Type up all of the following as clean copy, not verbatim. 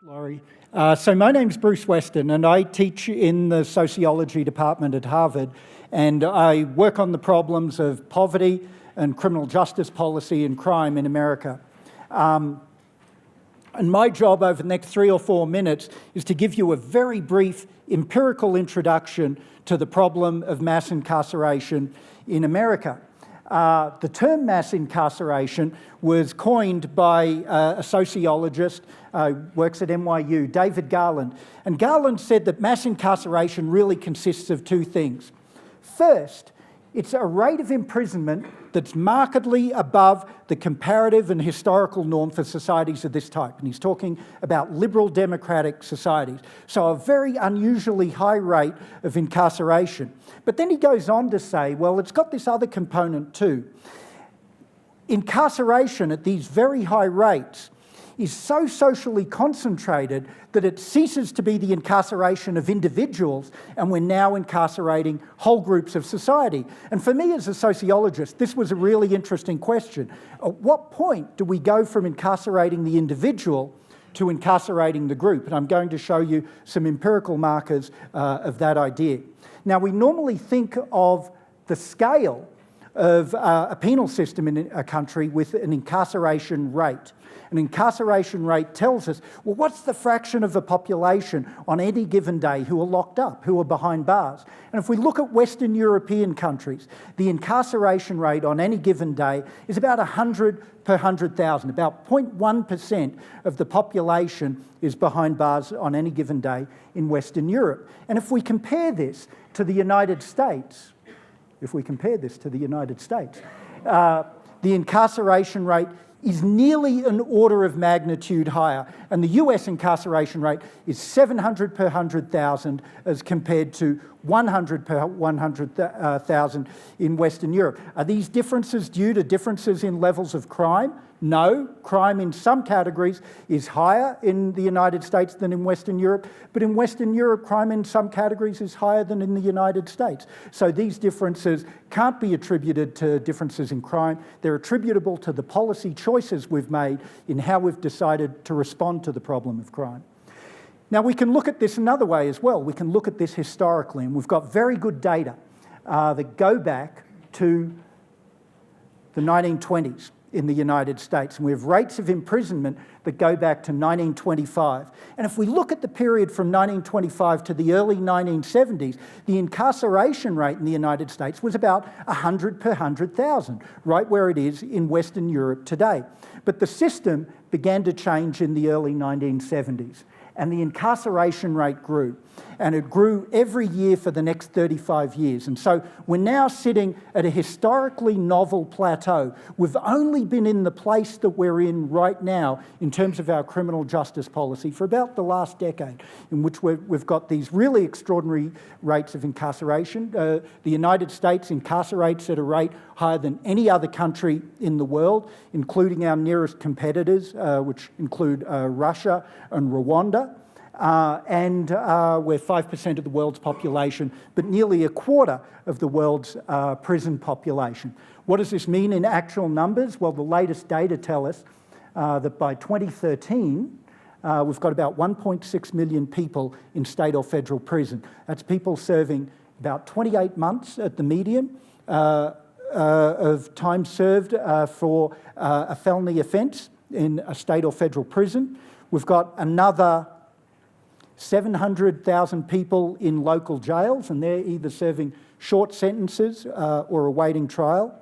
Laurie. So my name's Bruce Weston and I teach in the sociology department at Harvard, and I work on the problems of poverty and criminal justice policy and crime in America. And my job over the next 3 or 4 minutes is to give you a very brief empirical introduction to the problem of mass incarceration in America. The term mass incarceration was coined by a sociologist, works at NYU, David Garland. And Garland said that mass incarceration really consists of two things. First, it's a rate of imprisonment that's markedly above the comparative and historical norm for societies of this type. And he's talking about liberal democratic societies. So a very unusually high rate of incarceration. But then he goes on to say, well, it's got this other component too. Incarceration at these very high rates is so socially concentrated that it ceases to be the incarceration of individuals, and we're now incarcerating whole groups of society. And for me as a sociologist, this was a really interesting question. At what point do we go from incarcerating the individual to incarcerating the group? And I'm going to show you some empirical markers of that idea. Now, we normally think of the scale of a penal system in a country with an incarceration rate. An incarceration rate tells us, well, what's the fraction of the population on any given day who are locked up, who are behind bars? And if we look at Western European countries, the incarceration rate on any given day is about 100 per 100,000. About 0.1% of the population is behind bars on any given day in Western Europe. And if we compare this to the United States, the incarceration rate is nearly an order of magnitude higher. And the US incarceration rate is 700 per 100,000 as compared to 100 per 100,000 in Western Europe. Are these differences due to differences in levels of crime? No. Crime in some categories is higher in the United States than in Western Europe, but in Western Europe, crime in some categories is higher than in the United States. So these differences can't be attributed to differences in crime. They're attributable to the policy choices we've made in how we've decided to respond to the problem of crime. Now, we can look at this another way as well. We can look at this historically, and we've got very good data that go back to the 1920s in the United States. And we have rates of imprisonment that go back to 1925. And if we look at the period from 1925 to the early 1970s, the incarceration rate in the United States was about 100 per 100,000, right where it is in Western Europe today. But the system began to change in the early 1970s. And the incarceration rate grew. And it grew every year for the next 35 years. And so we're now sitting at a historically novel plateau. We've only been in the place that we're in right now in terms of our criminal justice policy for about the last decade, in which we've got these really extraordinary rates of incarceration. The United States incarcerates at a rate higher than any other country in the world, including our nearest competitors, which include Russia and Rwanda. And we're 5% of the world's population, but nearly a quarter of the world's prison population. What does this mean in actual numbers? Well, the latest data tell us that by 2013, we've got about 1.6 million people in state or federal prison. That's people serving about 28 months at the median of time served for a felony offence in a state or federal prison. We've got another 700,000 people in local jails, and they're either serving short sentences or awaiting trial.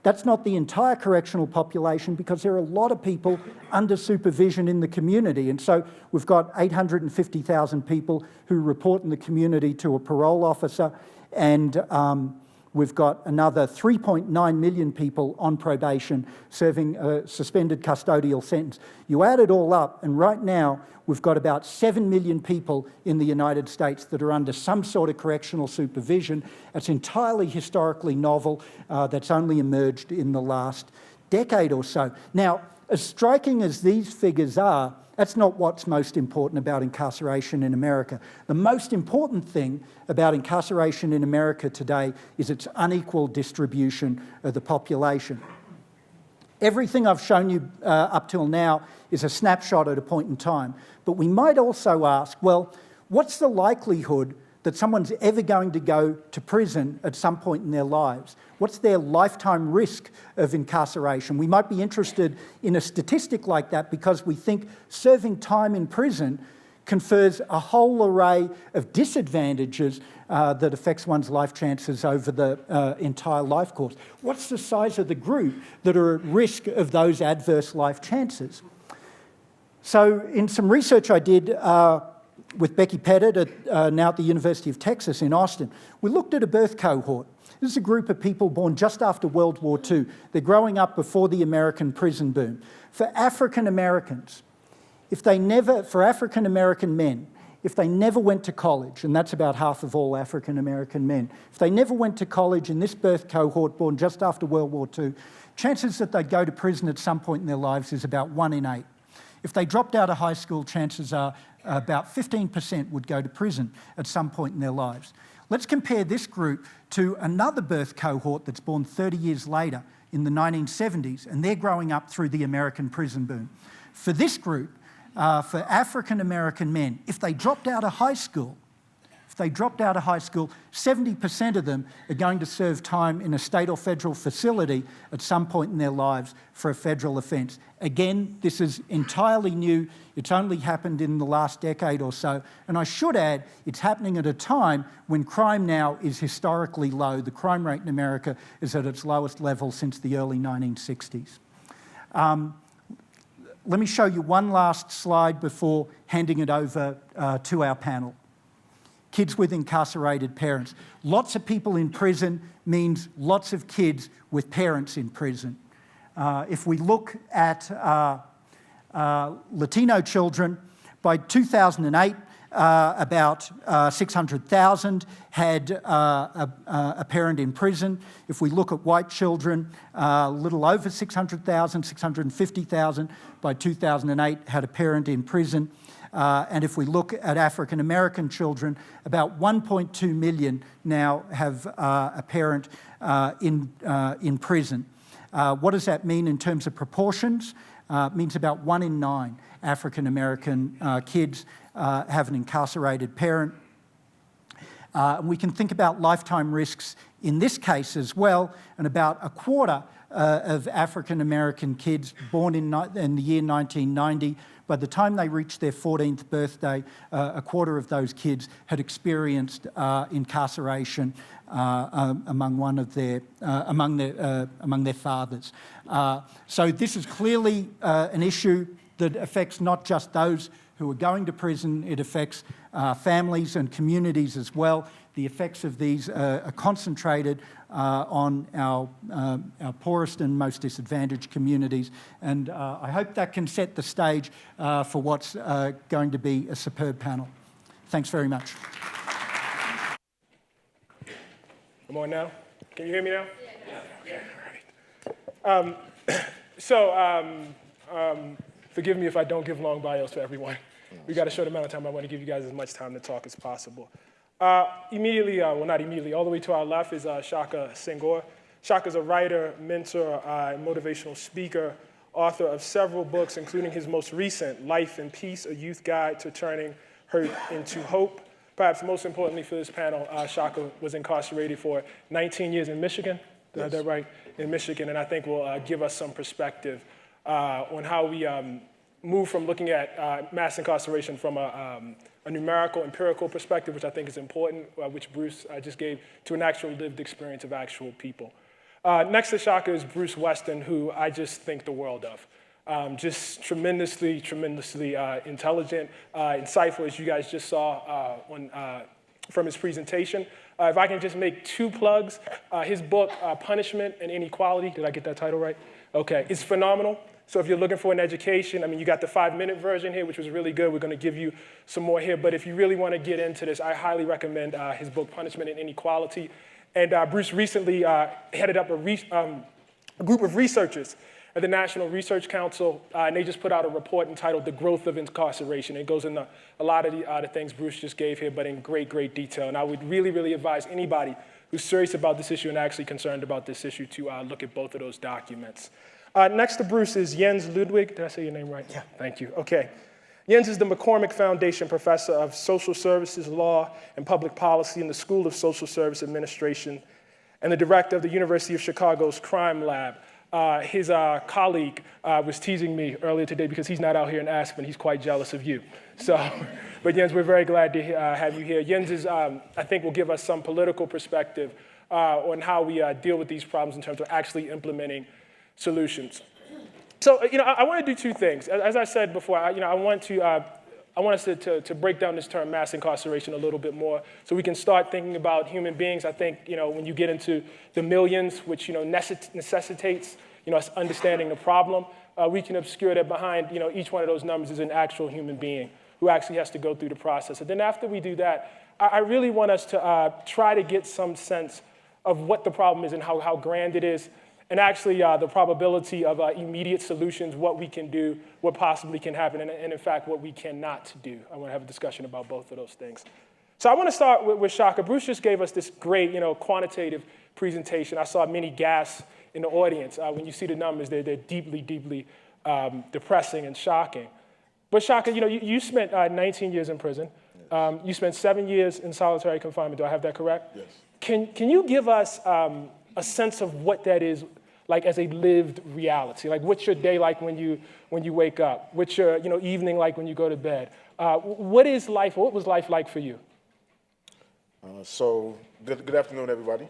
That's not the entire correctional population, because there are a lot of people under supervision in the community. And so we've got 850,000 people who report in the community to a parole officer, and we've got another 3.9 million people on probation serving a suspended custodial sentence. You add it all up, and right now we've got about 7 million people in the United States that are under some sort of correctional supervision. It's entirely historically novel. That's only emerged in the last decade or so. Now, as striking as these figures are, that's not what's most important about incarceration in America. The most important thing about incarceration in America today is its unequal distribution of the population. Everything I've shown you up till now is a snapshot at a point in time. But we might also ask, well, what's the likelihood that someone's ever going to go to prison at some point in their lives? What's their lifetime risk of incarceration? We might be interested in a statistic like that because we think serving time in prison confers a whole array of disadvantages that affects one's life chances over the entire life course. What's the size of the group that are at risk of those adverse life chances? So in some research I did with Becky Pettit now at the University of Texas in Austin, we looked at a birth cohort. This is a group of people born just after World War II. They're growing up before the American prison boom. For African Americans, for African American men, if they never went to college, and that's about half of all African American men, if they never went to college in this birth cohort born just after World War II, chances that they'd go to prison at some point in their lives is about 1 in 8. If they dropped out of high school, chances are about 15% would go to prison at some point in their lives. Let's compare this group to another birth cohort that's born 30 years later in the 1970s, and they're growing up through the American prison boom. For this group, for African American men, if they dropped out of high school, 70% of them are going to serve time in a state or federal facility at some point in their lives for a federal offence. Again, this is entirely new. It's only happened in the last decade or so. And I should add, it's happening at a time when crime now is historically low. The crime rate in America is at its lowest level since the early 1960s. Let me show you one last slide before handing it over to our panel. Kids with incarcerated parents. Lots of people in prison means lots of kids with parents in prison. If we look at Latino children, by 2008, about 600,000 had a parent in prison. If we look at white children, a little over 600,000, 650,000 by 2008 had a parent in prison. And if we look at African American children, about 1.2 million now have a parent in prison. What does that mean in terms of proportions? It means about 1 in 9 African American kids have an incarcerated parent. We can think about lifetime risks in this case as well, and about a quarter of African American kids born in the year 1990, by the time they reached their 14th birthday, a quarter of those kids had experienced incarceration among their fathers. So this is clearly an issue that affects not just those who are going to prison, it affects families and communities as well. The effects of these are concentrated on our poorest and most disadvantaged communities. And I hope that can set the stage for what's going to be a superb panel. Thanks very much. I'm on now. Can you hear me now? Yeah. Okay, all right. Forgive me if I don't give long bios for everyone. We got a short amount of time. I want to give you guys as much time to talk as possible. Immediately, well, not immediately, all the way to our left is Shaka Senghor. Shaka's a writer, mentor, motivational speaker, author of several books, including his most recent, Life in Peace, A Youth Guide to Turning Hurt into Hope. Perhaps most importantly for this panel, Shaka was incarcerated for 19 years in Michigan. Did I have that right? In Michigan, and I think will give us some perspective on how we move from looking at mass incarceration from a numerical, empirical perspective, which I think is important, which Bruce just gave, to an actual lived experience of actual people. Next to Shaka is Bruce Weston, who I just think the world of. Just tremendously intelligent, insightful, as you guys just saw from his presentation. If I can just make 2 plugs, his book, Punishment and Inequality, did I get that title right? Okay, it's phenomenal. So if you're looking for an education, I mean, you got the 5-minute version here, which was really good. We're going to give you some more here. But if you really want to get into this, I highly recommend his book, Punishment and Inequality. And Bruce recently headed up a group of researchers at the National Research Council, and they just put out a report entitled The Growth of Incarceration. It goes into a lot of the things Bruce just gave here, but in great, great detail. And I would really, really advise anybody who's serious about this issue and actually concerned about this issue to look at both of those documents. Next to Bruce is Jens Ludwig. Did I say your name right? Yeah, thank you. Okay. Jens is the McCormick Foundation Professor of Social Services, Law, and Public Policy in the School of Social Service Administration and the director of the University of Chicago's Crime Lab. His colleague was teasing me earlier today because he's not out here in Aspen. He's quite jealous of you. So, but Jens, we're very glad to have you here. Jens is, I think, will give us some political perspective on how we deal with these problems in terms of actually implementing solutions. So, I want to do two things. As I said before, I want us to break down this term mass incarceration a little bit more so we can start thinking about human beings. I think, when you get into the millions, which, necessitates, us understanding the problem, we can obscure that behind, each one of those numbers is an actual human being who actually has to go through the process. And then after we do that, I really want us to try to get some sense of what the problem is and how grand it is, and actually the probability of immediate solutions, what we can do, what possibly can happen, and in fact, what we cannot do. I want to have a discussion about both of those things. So I want to start with Shaka. Bruce just gave us this great, quantitative presentation. I saw many gasps in the audience. When you see the numbers, they're deeply, deeply depressing and shocking. But Shaka, you spent 19 years in prison. You spent 7 years in solitary confinement. Do I have that correct? Yes. Can you give us a sense of what that is like as a lived reality? Like, what's your day like when you wake up? What's your evening like when you go to bed? What is life? What was life like for you? So good afternoon, everybody.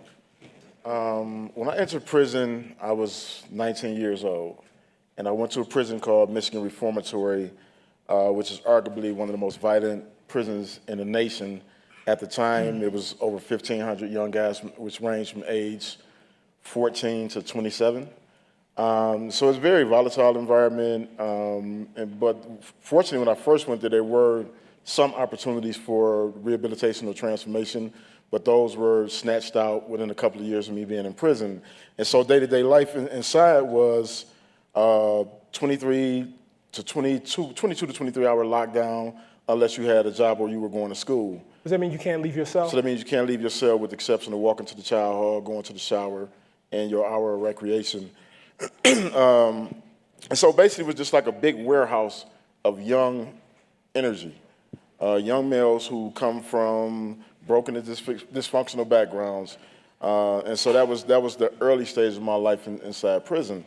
When I entered prison, I was 19 years old, and I went to a prison called Michigan Reformatory, which is arguably one of the most violent prisons in the nation. At the time, it was over 1,500 young guys, which ranged from age 14 to 27. So it's a very volatile environment, but fortunately when I first went there were some opportunities for rehabilitation or transformation, but those were snatched out within a couple of years of me being in prison. And so day-to-day life inside was 22 to 23 hour lockdown unless you had a job or you were going to school. Does that mean you can't leave your cell? So that means you can't leave your cell with the exception of walking to the child hall, going to the shower, and your hour of recreation. And so basically it was just like a big warehouse of young energy, young males who come from broken and dysfunctional backgrounds. And so that was the early stage of my life inside prison.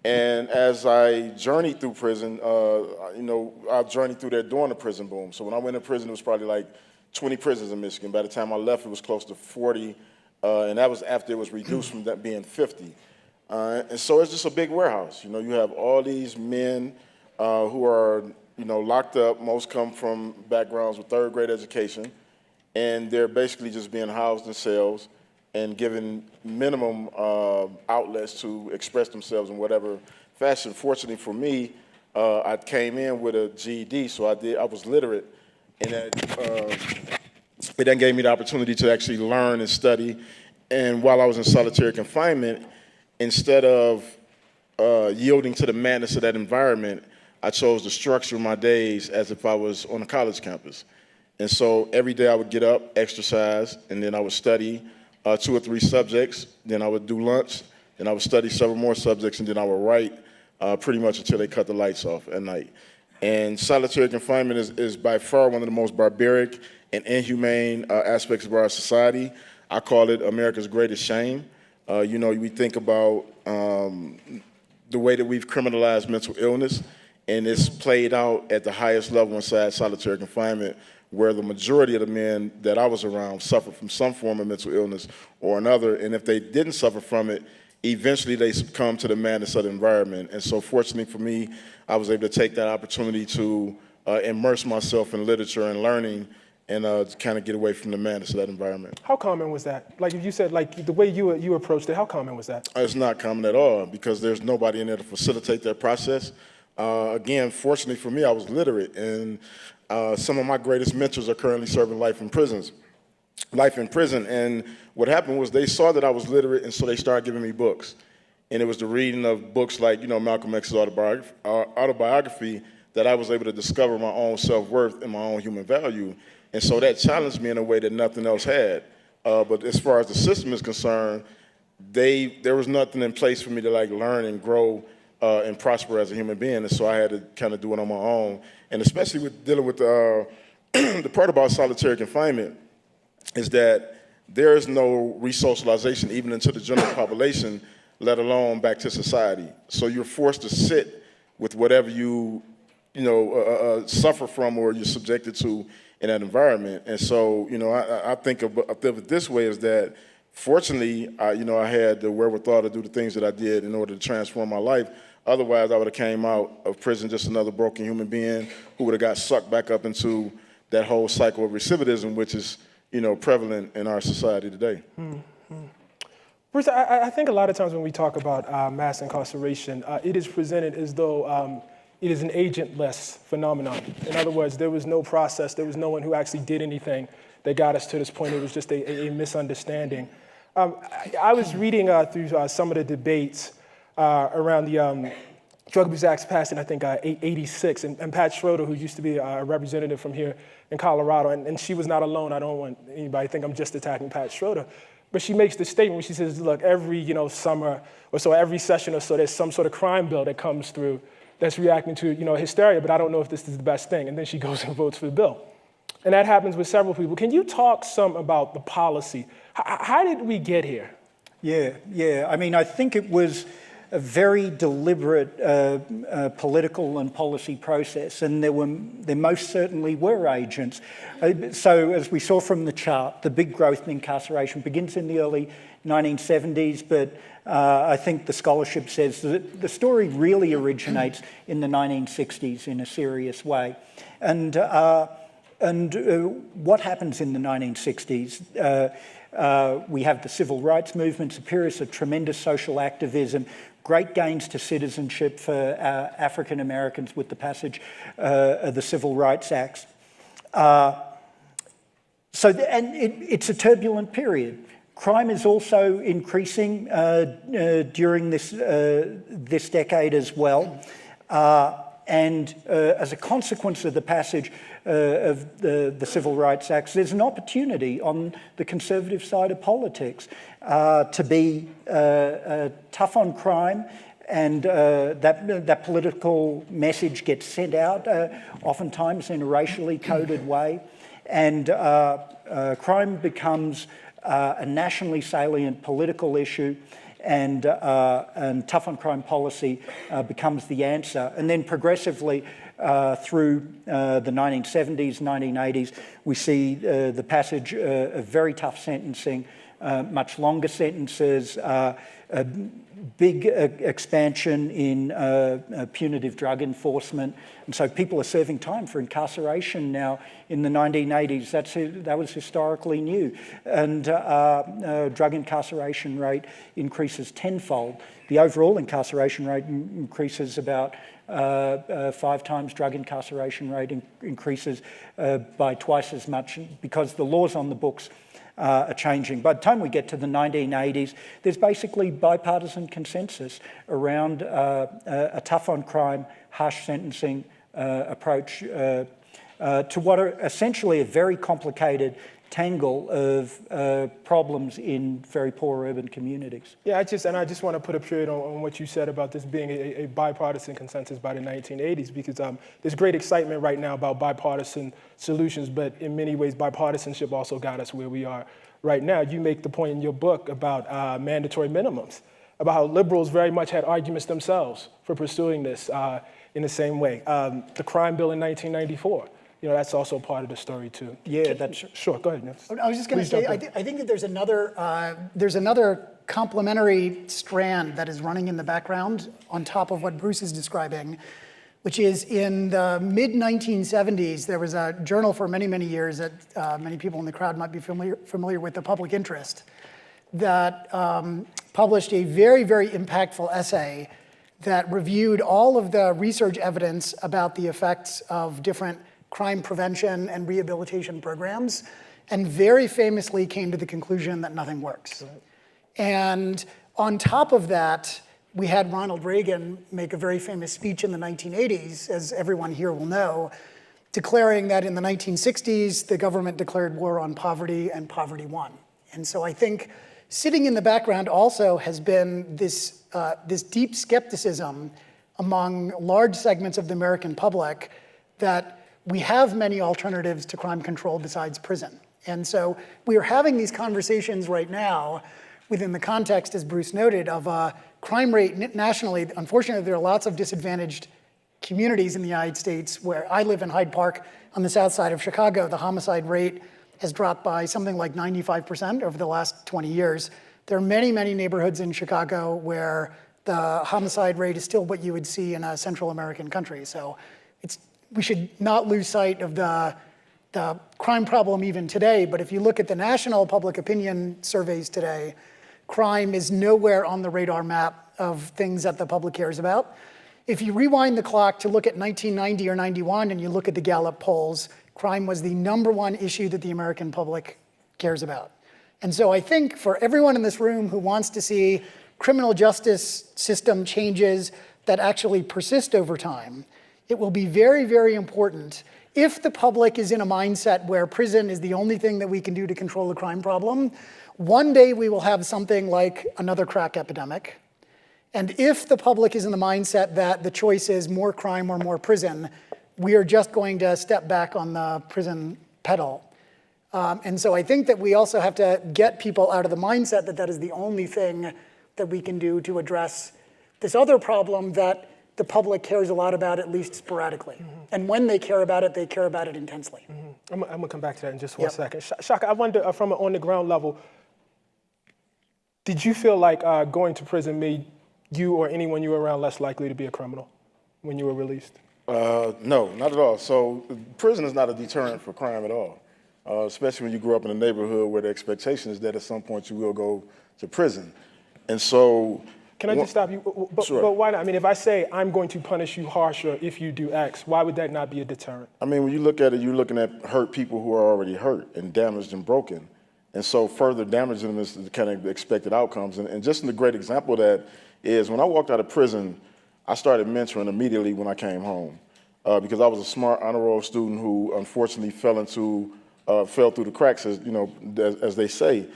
And as I journeyed through prison, I journeyed through there during the prison boom. So when I went to prison, it was probably like 20 prisons in Michigan. By the time I left, it was close to 40. And that was after it was reduced from that being 50. And so it's just a big warehouse. You have all these men who are, locked up. Most come from backgrounds with third grade education. And they're basically just being housed in cells and given minimum outlets to express themselves in whatever fashion. Fortunately for me, I came in with a GED, so I was literate. And it then gave me the opportunity to actually learn and study. And while I was in solitary confinement, instead of yielding to the madness of that environment, I chose to structure my days as if I was on a college campus. And so every day I would get up, exercise, and then I would study 2 or 3 subjects. Then I would do lunch, then I would study several more subjects, and then I would write pretty much until they cut the lights off at night. And solitary confinement is by far one of the most barbaric and inhumane aspects of our society. I call it America's greatest shame. We think about the way that we've criminalized mental illness, and it's played out at the highest level inside solitary confinement, where the majority of the men that I was around suffered from some form of mental illness or another, and if they didn't suffer from it, eventually they succumb to the madness of the environment. And so fortunately for me, I was able to take that opportunity to immerse myself in literature and learning and kind of get away from the madness of that environment. How common was that? Like you said, like the way you approached it, how common was that? It's not common at all because there's nobody in there to facilitate that process. Again, fortunately for me, I was literate, and some of my greatest mentors are currently serving life in prison. And what happened was they saw that I was literate, and so they started giving me books. And it was the reading of books like, Malcolm X's autobiography that I was able to discover my own self-worth and my own human value. And so that challenged me in a way that nothing else had. But as far as the system is concerned, there was nothing in place for me to learn and grow and prosper as a human being. And so I had to kind of do it on my own. And especially with dealing with the part about solitary confinement is that there is no resocialization even into the general population, let alone back to society. So you're forced to sit with whatever you suffer from or you're subjected to in that environment. And so, I think of it this way is that fortunately, I had the wherewithal to do the things that I did in order to transform my life. Otherwise, I would have came out of prison just another broken human being who would have got sucked back up into that whole cycle of recidivism, which is, prevalent in our society today. Bruce, I think a lot of times when we talk about mass incarceration, it is presented as though it is an agentless phenomenon. In other words, there was no process, there was no one who actually did anything that got us to this point. It was just a misunderstanding. I was reading through some of the debates around the Drug Abuse Act passed in, I think, 86, and Pat Schroeder, who used to be a representative from here in Colorado, and she was not alone. I don't want anybody to think I'm just attacking Pat Schroeder. But she makes this statement where she says, look, every summer or so, every session or so, there's some sort of crime bill that comes through that's reacting to hysteria, but I don't know if this is the best thing. And then she goes and votes for the bill. And that happens with several people. Can you talk some about the policy? How did we get here? Yeah. I mean, I think it was a very deliberate political and policy process, and there most certainly were agents. So as we saw from the chart, the big growth in incarceration begins in the early 1970s, but I think the scholarship says that the story really originates in the 1960s in a serious way. And what happens in the 1960s? We have the civil rights movement, a period of tremendous social activism, great gains to citizenship for African Americans with the passage of the Civil Rights Acts. It's a turbulent period. Crime is also increasing during this decade as well. And as a consequence of the passage of the Civil Rights Acts, there's an opportunity on the conservative side of politics to be tough on crime, and that political message gets sent out, oftentimes in a racially coded way, and crime becomes a nationally salient political issue. And tough on crime policy becomes the answer. And then progressively through the 1970s, 1980s, we see the passage of very tough sentencing, much longer sentences, a big expansion in punitive drug enforcement. And so people are serving time for incarceration now in the 1980s. That was historically new. And drug incarceration rate increases tenfold. The overall incarceration rate increases about 5 times. Drug incarceration rate increases by twice as much because the laws on the books are changing. By the time we get to the 1980s, there's basically bipartisan consensus around a tough on crime, harsh sentencing approach to what are essentially a very complicated tangle of problems in very poor urban communities. Yeah, I just want to put a period on what you said about this being a bipartisan consensus by the 1980s, because there's great excitement right now about bipartisan solutions, but in many ways, bipartisanship also got us where we are right now. You make the point in your book about mandatory minimums, about how liberals very much had arguments themselves for pursuing this in the same way. The crime bill in 1994. That's also part of the story too. Yeah, that's sure. Go ahead. I was just going to say, I think that there's another complementary strand that is running in the background on top of what Bruce is describing, which is in the mid-1970s, there was a journal for many, many years that many people in the crowd might be familiar with, The Public Interest, that published a very, very impactful essay that reviewed all of the research evidence about the effects of different crime prevention and rehabilitation programs, and very famously came to the conclusion that nothing works. Right. And on top of that, we had Ronald Reagan make a very famous speech in the 1980s, as everyone here will know, declaring that in the 1960s, the government declared war on poverty and poverty won. And so I think sitting in the background also has been this deep skepticism among large segments of the American public that we have many alternatives to crime control besides prison. And so we are having these conversations right now within the context, as Bruce noted, of a crime rate nationally. Unfortunately, there are lots of disadvantaged communities in the United States. Where I live in Hyde Park on the south side of Chicago, the homicide rate has dropped by something like 95% over the last 20 years. There are many, many neighborhoods in Chicago where the homicide rate is still what you would see in a Central American country. So we should not lose sight of the crime problem even today. But if you look at the national public opinion surveys today, crime is nowhere on the radar map of things that the public cares about. If you rewind the clock to look at 1990 or 91 and you look at the Gallup polls, crime was the #1 issue that the American public cares about. And so I think for everyone in this room who wants to see criminal justice system changes that actually persist over time, it will be very, very important if the public is in a mindset where prison is the only thing that we can do to control the crime problem. One day we will have something like another crack epidemic. And if the public is in the mindset that the choice is more crime or more prison, we are just going to step back on the prison pedal. And so I think that we also have to get people out of the mindset that that is the only thing that we can do to address this other problem that the public cares a lot about, at least sporadically. And when they care about it intensely. I'm gonna come back to that in just one second. Shaka, I wonder from an on-the-ground level, did you feel like going to prison made you or anyone you were around less likely to be a criminal when you were released? No, not at all. So prison is not a deterrent for crime at all, especially when you grew up in a neighborhood where the expectation is that at some point you will go to prison. And so... Can I just stop you? Sure. But why not? I mean, if I say I'm going to punish you harsher if you do X, why would that not be a deterrent? I mean, when you look at it, you're looking at hurt people who are already hurt and damaged and broken. And so further damaging them is the kind of expected outcomes. And just a great example of that is when I walked out of prison, I started mentoring immediately when I came home because I was a smart honor roll student who unfortunately fell through the cracks, as they say.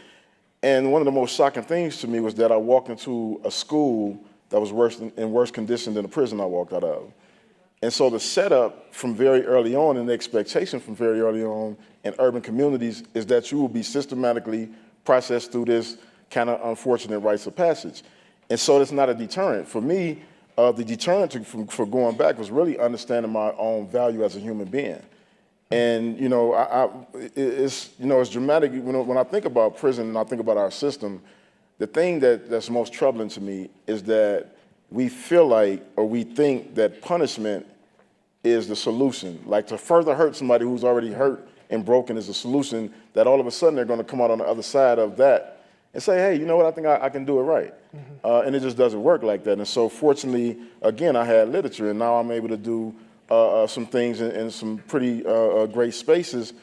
And one of the most shocking things to me was that I walked into a school that was in worse condition than the prison I walked out of. And so the setup from very early on and the expectation from very early on in urban communities is that you will be systematically processed through this kind of unfortunate rites of passage. And so it's not a deterrent. For me, the deterrent for going back was really understanding my own value as a human being. And, it's dramatic. When I think about prison and I think about our system, the thing that's most troubling to me is that we feel like, or we think that punishment is the solution. Like to further hurt somebody who's already hurt and broken is the solution, that all of a sudden they're going to come out on the other side of that and say, hey, you know what, I think I can do it right. And it just doesn't work like that. And so fortunately, again, I had literature, and now I'm able to do some things in some pretty great spaces.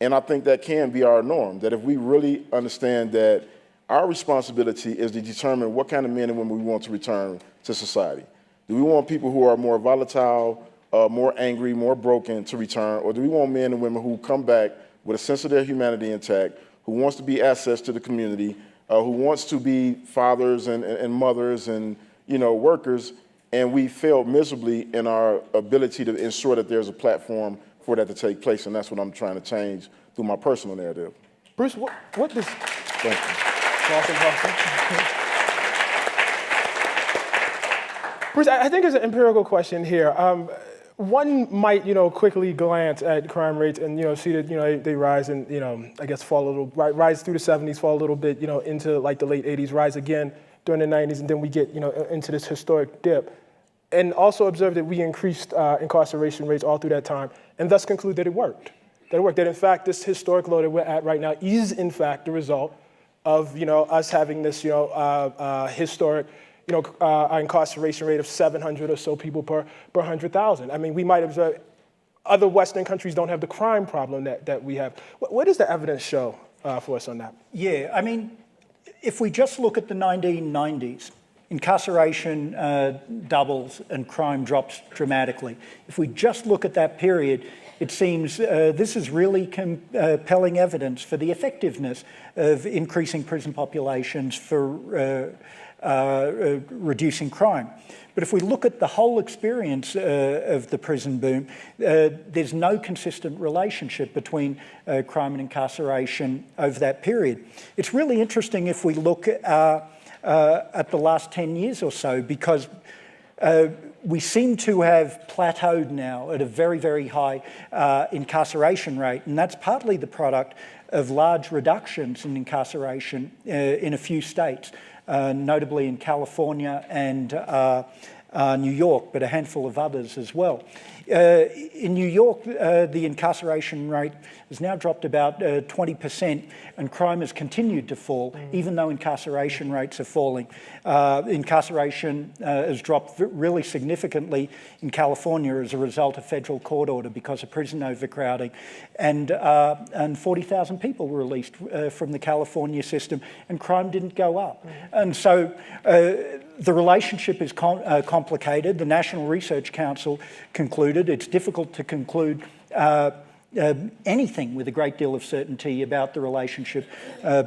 And I think that can be our norm, that if we really understand that our responsibility is to determine what kind of men and women we want to return to society. Do we want people who are more volatile, more angry, more broken to return, or do we want men and women who come back with a sense of their humanity intact, who wants to be assets to the community, who wants to be fathers and mothers and workers, and we failed miserably in our ability to ensure that there's a platform for that to take place, and that's what I'm trying to change through my personal narrative. Bruce, what does... Thank you. Bruce, I think there's an empirical question here. One might, quickly glance at crime rates and, see that, they rise and, I guess fall a little, rise through the 70s, fall a little bit, into like the late 80s, rise again during the 90s, and then we get, into this historic dip. And also observe that we increased incarceration rates all through that time, and thus conclude that it worked. That in fact, this historic low that we're at right now is in fact the result of, us having this, historic, incarceration rate of 700 or so people per 100,000. I mean, we might observe other Western countries don't have the crime problem that we have. What does the evidence show for us on that? Yeah, I mean, if we just look at the 1990s, incarceration doubles and crime drops dramatically. If we just look at that period, it seems this is really compelling evidence for the effectiveness of increasing prison populations for reducing crime. But if we look at the whole experience of the prison boom, there's no consistent relationship between crime and incarceration over that period. It's really interesting if we look at the last 10 years or so, because we seem to have plateaued now at a very, very high incarceration rate, and that's partly the product of large reductions in incarceration in a few states, notably in California and New York, but a handful of others as well. In New York, the incarceration rate has now dropped about 20%, and crime has continued to fall, even though incarceration rates are falling. Incarceration has dropped really significantly in California as a result of federal court order because of prison overcrowding, and 40,000 people were released from the California system, and crime didn't go up. And so the relationship is complicated. The National Research Council concluded it's difficult to conclude anything with a great deal of certainty about the relationship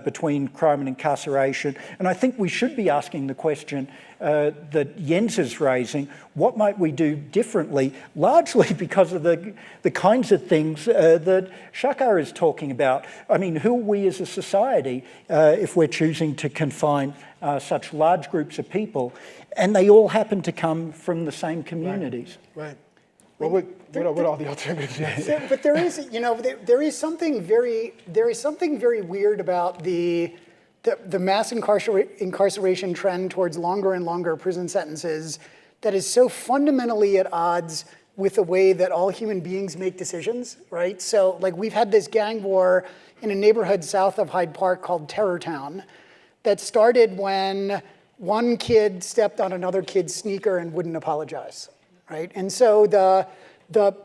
between crime and incarceration. And I think we should be asking the question that Jens is raising, what might we do differently, largely because of the kinds of things that Shaka is talking about. I mean, who are we as a society if we're choosing to confine such large groups of people, and they all happen to come from the same communities? Right. Well, what are all the alternatives? But there is, there is something very weird about the mass incarceration trend towards longer and longer prison sentences that is so fundamentally at odds with the way that all human beings make decisions, right? So, like, we've had this gang war in a neighborhood south of Hyde Park called Terror Town that started when one kid stepped on another kid's sneaker and wouldn't apologize. Right? And so the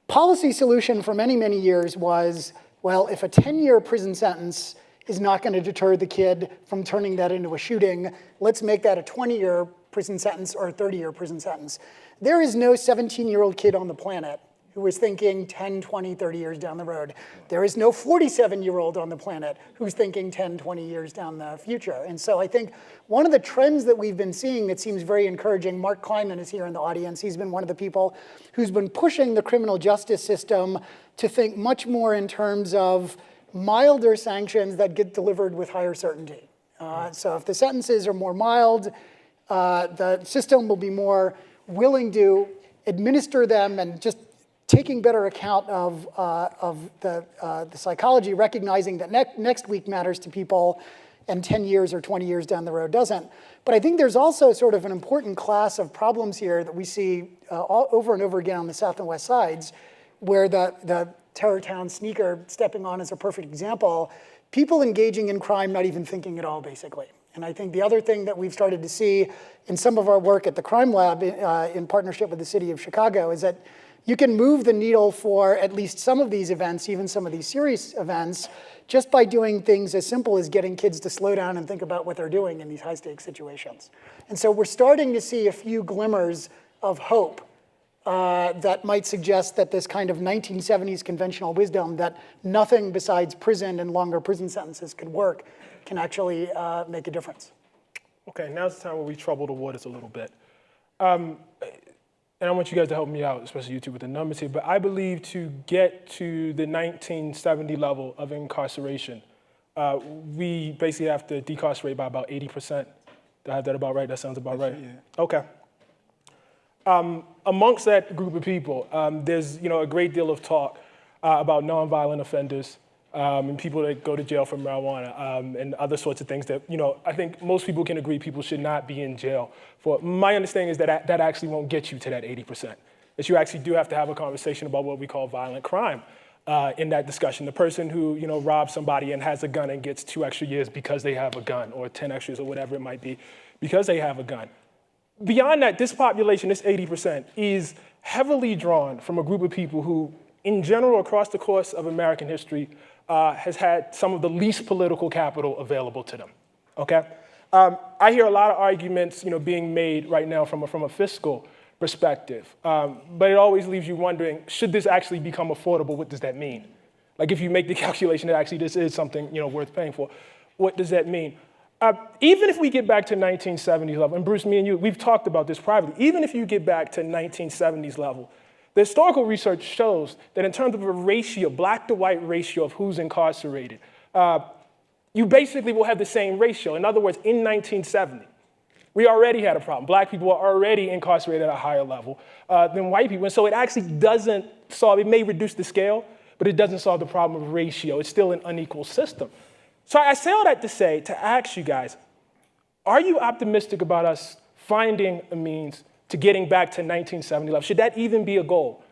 policy solution for many, many years was, well, if a 10-year prison sentence is not going to deter the kid from turning that into a shooting, let's make that a 20-year prison sentence or a 30-year prison sentence. There is no 17-year-old kid on the planet who was thinking 10, 20, 30 years down the road. There is no 47-year-old on the planet who's thinking 10, 20 years down the future. And so I think one of the trends that we've been seeing that seems very encouraging, Mark Kleinman is here in the audience. He's been one of the people who's been pushing the criminal justice system to think much more in terms of milder sanctions that get delivered with higher certainty. So if the sentences are more mild, the system will be more willing to administer them and just taking better account of the psychology, recognizing that next week matters to people and 10 years or 20 years down the road doesn't. But I think there's also sort of an important class of problems here that we see over and over again on the south and west sides, where the Terror Town sneaker stepping on is a perfect example. People engaging in crime, not even thinking at all, basically. And I think the other thing that we've started to see in some of our work at the Crime Lab in partnership with the city of Chicago is that you can move the needle for at least some of these events, even some of these serious events, just by doing things as simple as getting kids to slow down and think about what they're doing in these high-stakes situations. And so we're starting to see a few glimmers of hope that might suggest that this kind of 1970s conventional wisdom that nothing besides prison and longer prison sentences could work can actually make a difference. Okay, now's the time where we trouble the waters a little bit. And I want you guys to help me out, especially you two with the numbers here, but I believe to get to the 1970 level of incarceration, we basically have to decarcerate by about 80%. Do I have that about right? That sounds about right? Yeah. Okay. Amongst that group of people, there's a great deal of talk about nonviolent offenders and people that go to jail for marijuana and other sorts of things that, I think most people can agree people should not be in jail for. My understanding is that that actually won't get you to that 80%. That you actually do have to have a conversation about what we call violent crime in that discussion. The person who, robs somebody and has a gun and gets 2 extra years because they have a gun, or 10 extras or whatever it might be, because they have a gun. Beyond that, this population, this 80%, is heavily drawn from a group of people who, in general, across the course of American history, has had some of the least political capital available to them, okay? I hear a lot of arguments, being made right now from a fiscal perspective, but it always leaves you wondering: should this actually become affordable? What does that mean? Like, if you make the calculation that actually this is something worth paying for, what does that mean? Even if we get back to 1970s level, and Bruce, me and you, we've talked about this privately. Even if you get back to 1970s level, the historical research shows that in terms of a ratio, black to white ratio of who's incarcerated, you basically will have the same ratio. In other words, in 1970, we already had a problem. Black people were already incarcerated at a higher level than white people. And so it actually doesn't solve, it may reduce the scale, but it doesn't solve the problem of ratio. It's still an unequal system. So I say all that to say, to ask you guys, are you optimistic about us finding a means to getting back to 1970 level? Should that even be a goal?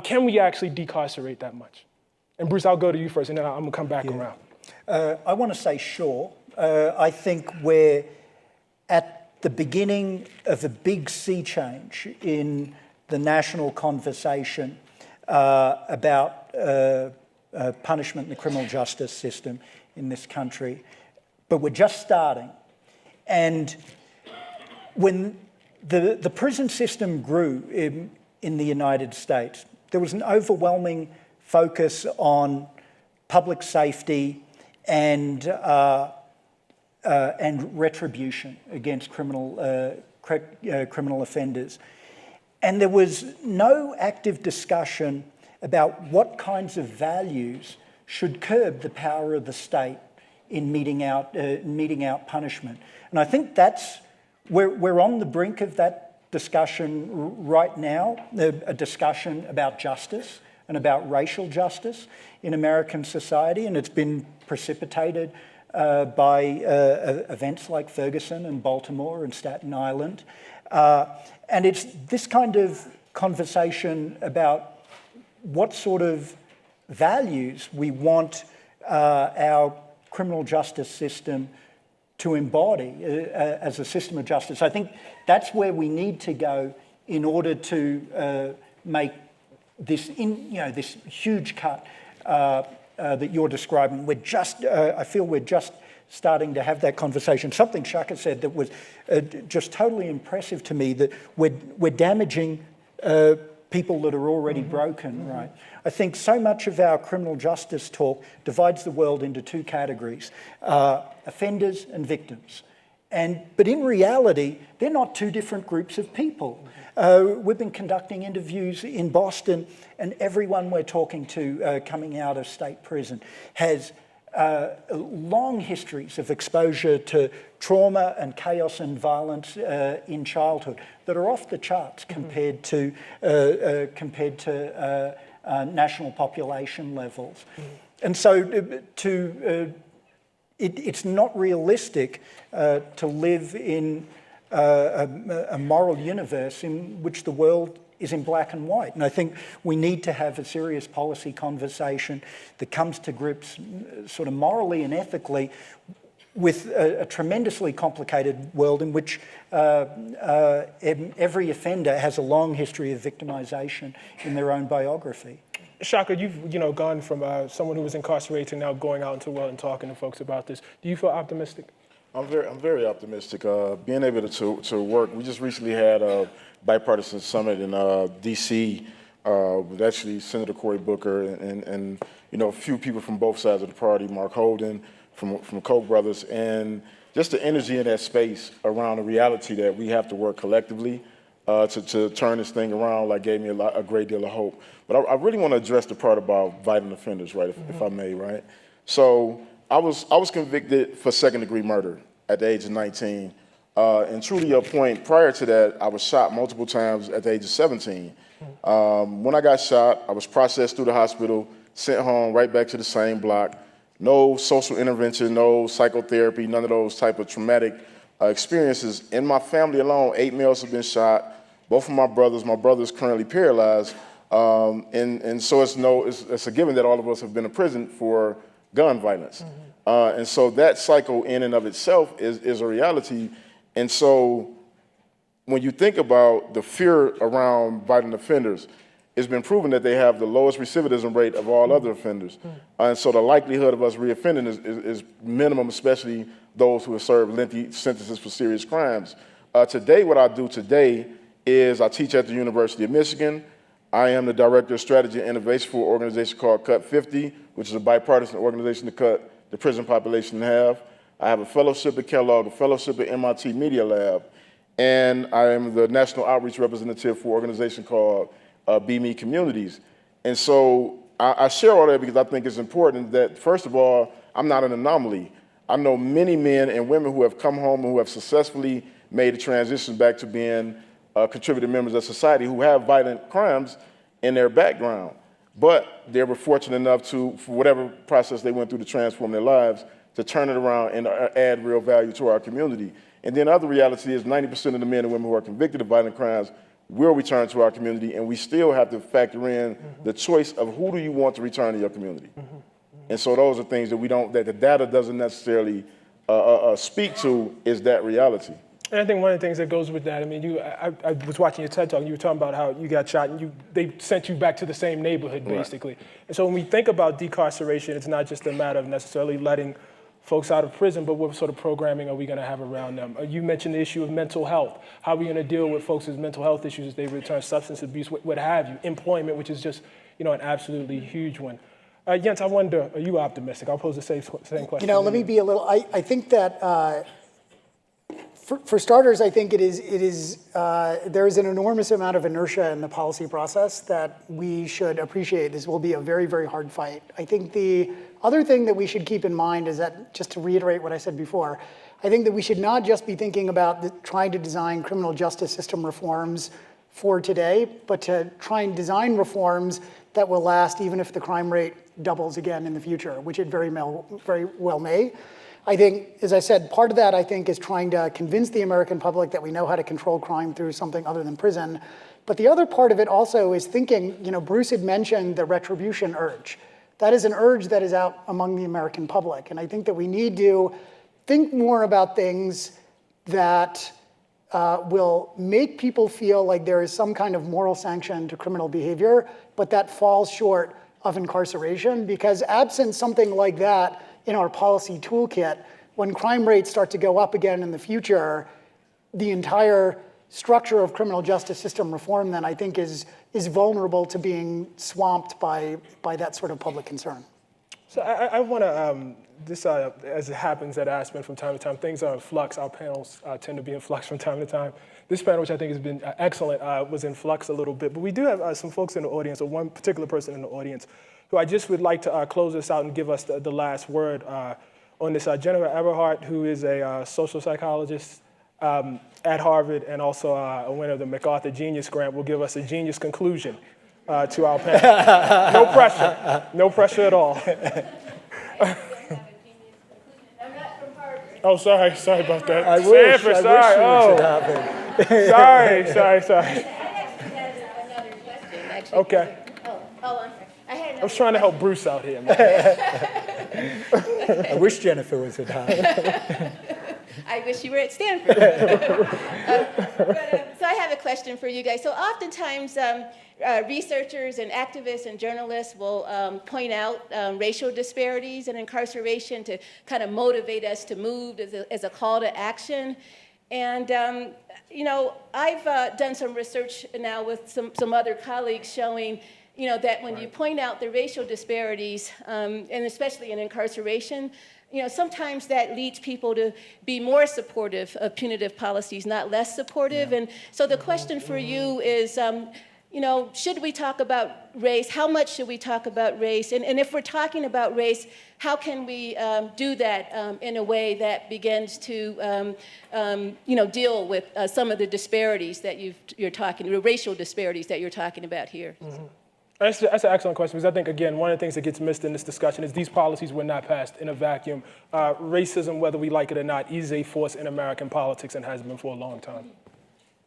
Can we actually decarcerate that much? And Bruce, I'll go to you first, and then I'm gonna come back around. I want to say sure. I think we're at the beginning of a big sea change in the national conversation about punishment in the criminal justice system in this country. But we're just starting. And when the prison system grew in the United States, there was an overwhelming focus on public safety and retribution against criminal offenders. And there was no active discussion about what kinds of values should curb the power of the state in meting out punishment. And I think we're on the brink of that discussion right now, a discussion about justice and about racial justice in American society, and it's been precipitated by events like Ferguson and Baltimore and Staten Island. And it's this kind of conversation about what sort of values we want our criminal justice system to embody as a system of justice. I think that's where we need to go in order to make this huge cut that you're describing. I feel we're just starting to have that conversation. Something Shaka said that was just totally impressive to me, that we're damaging people that are already broken, right? I think so much of our criminal justice talk divides the world into two categories, offenders and victims. But in reality, they're not two different groups of people. We've been conducting interviews in Boston, and everyone we're talking to coming out of state prison has long histories of exposure to trauma and chaos and violence in childhood that are off the charts compared to national population levels. And so it's not realistic to live in a moral universe in which the world is in black and white. And I think we need to have a serious policy conversation that comes to grips sort of morally and ethically with a tremendously complicated world in which every offender has a long history of victimization in their own biography. Shaka, you've gone from someone who was incarcerated to now going out into the world and talking to folks about this. Do you feel optimistic? I'm very optimistic. Being able to work, we just recently had a bipartisan summit in D.C. With actually Senator Cory Booker and a few people from both sides of the party, Mark Holden from Koch brothers, and just the energy in that space around the reality that we have to work collectively to turn this thing around, gave me a great deal of hope. But I really want to address the part about violent offenders, right, if I may, right? So I was convicted for second-degree murder at the age of 19. And true to your point, prior to that, I was shot multiple times at the age of 17. When I got shot, I was processed through the hospital, sent home right back to the same block. No social intervention, no psychotherapy, none of those type of traumatic experiences. In my family alone, 8 males have been shot. Both of my brother's currently paralyzed. And so it's a given that all of us have been in prison for gun violence. And so that cycle in and of itself is a reality. And so when you think about the fear around violent offenders, it's been proven that they have the lowest recidivism rate of all other offenders. And so the likelihood of us reoffending is minimum, especially those who have served lengthy sentences for serious crimes. Today, what I do today is I teach at the University of Michigan. I am the Director of Strategy and Innovation for an organization called Cut 50, which is a bipartisan organization to cut the prison population in half. I have a fellowship at Kellogg, a fellowship at MIT Media Lab, and I am the National Outreach Representative for an organization called Be Me Communities. And so I share all that because I think it's important that, first of all, I'm not an anomaly. I know many men and women who have come home and who have successfully made the transition back to being contributing members of society who have violent crimes in their background. But they were fortunate enough to, for whatever process they went through to transform their lives, to turn it around and add real value to our community. And then the other reality is 90% of the men and women who are convicted of violent crimes will return to our community, and we still have to factor in the choice of who do you want to return to your community. And so those are things that that the data doesn't necessarily speak to, is that reality. And I think one of the things that goes with that, I mean, I was watching your TED Talk, and you were talking about how you got shot, and they sent you back to the same neighborhood, basically. Right. And so when we think about decarceration, it's not just a matter of necessarily letting folks out of prison, but what sort of programming are we going to have around them? You mentioned the issue of mental health. How are we going to deal with folks with mental health issues as they return, substance abuse, what have you? Employment, which is just, an absolutely huge one. Jens, I wonder, are you optimistic? I'll pose the same question. Let me be a little, I think that, for starters, I think there is an enormous amount of inertia in the policy process that we should appreciate. This will be a very, very hard fight. I think the other thing that we should keep in mind is that, just to reiterate what I said before, I think that we should not just be thinking about trying to design criminal justice system reforms for today, but to try and design reforms that will last even if the crime rate doubles again in the future, which it very well may. I think, as I said, part of that, I think, is trying to convince the American public that we know how to control crime through something other than prison. But the other part of it also is thinking, Bruce had mentioned the retribution urge. That is an urge that is out among the American public. And I think that we need to think more about things that will make people feel like there is some kind of moral sanction to criminal behavior, but that falls short of incarceration. Because absent something like that in our policy toolkit, when crime rates start to go up again in the future, the entire structure of criminal justice system reform then I think is vulnerable to being swamped by that sort of public concern. So I want to, as it happens at Aspen from time to time, things are in flux. Our panels tend to be in flux from time to time. This panel, which I think has been excellent, was in flux a little bit. But we do have some folks in the audience, or one particular person in the audience, who I just would like to close this out and give us the last word on this. Jennifer Eberhardt, who is a social psychologist at Harvard and also a winner of the MacArthur Genius Grant, will give us a genius conclusion to our panel. No pressure. No pressure at all. Oh, sorry about that. I wish it should happen. Sorry. I actually had another question, actually. Okay. I'm sorry. I was trying to help Bruce out here, man. I wish Jennifer was at Harvard. I wish you were at Stanford. So I have a question for you guys. So oftentimes, researchers and activists and journalists will point out racial disparities in incarceration to kind of motivate us to move as a call to action. And, I've done some research now with some other colleagues showing that when you point out the racial disparities, and especially in incarceration, sometimes that leads people to be more supportive of punitive policies, not less supportive. And so the question for you is, should we talk about race? How much should we talk about race? And if we're talking about race, how can we do that in a way that begins to, deal with some of the disparities that you're talking, the racial disparities that you're talking about here? Mm-hmm. That's an excellent question, because I think, again, one of the things that gets missed in this discussion is these policies were not passed in a vacuum. Racism, whether we like it or not, is a force in American politics and has been for a long time.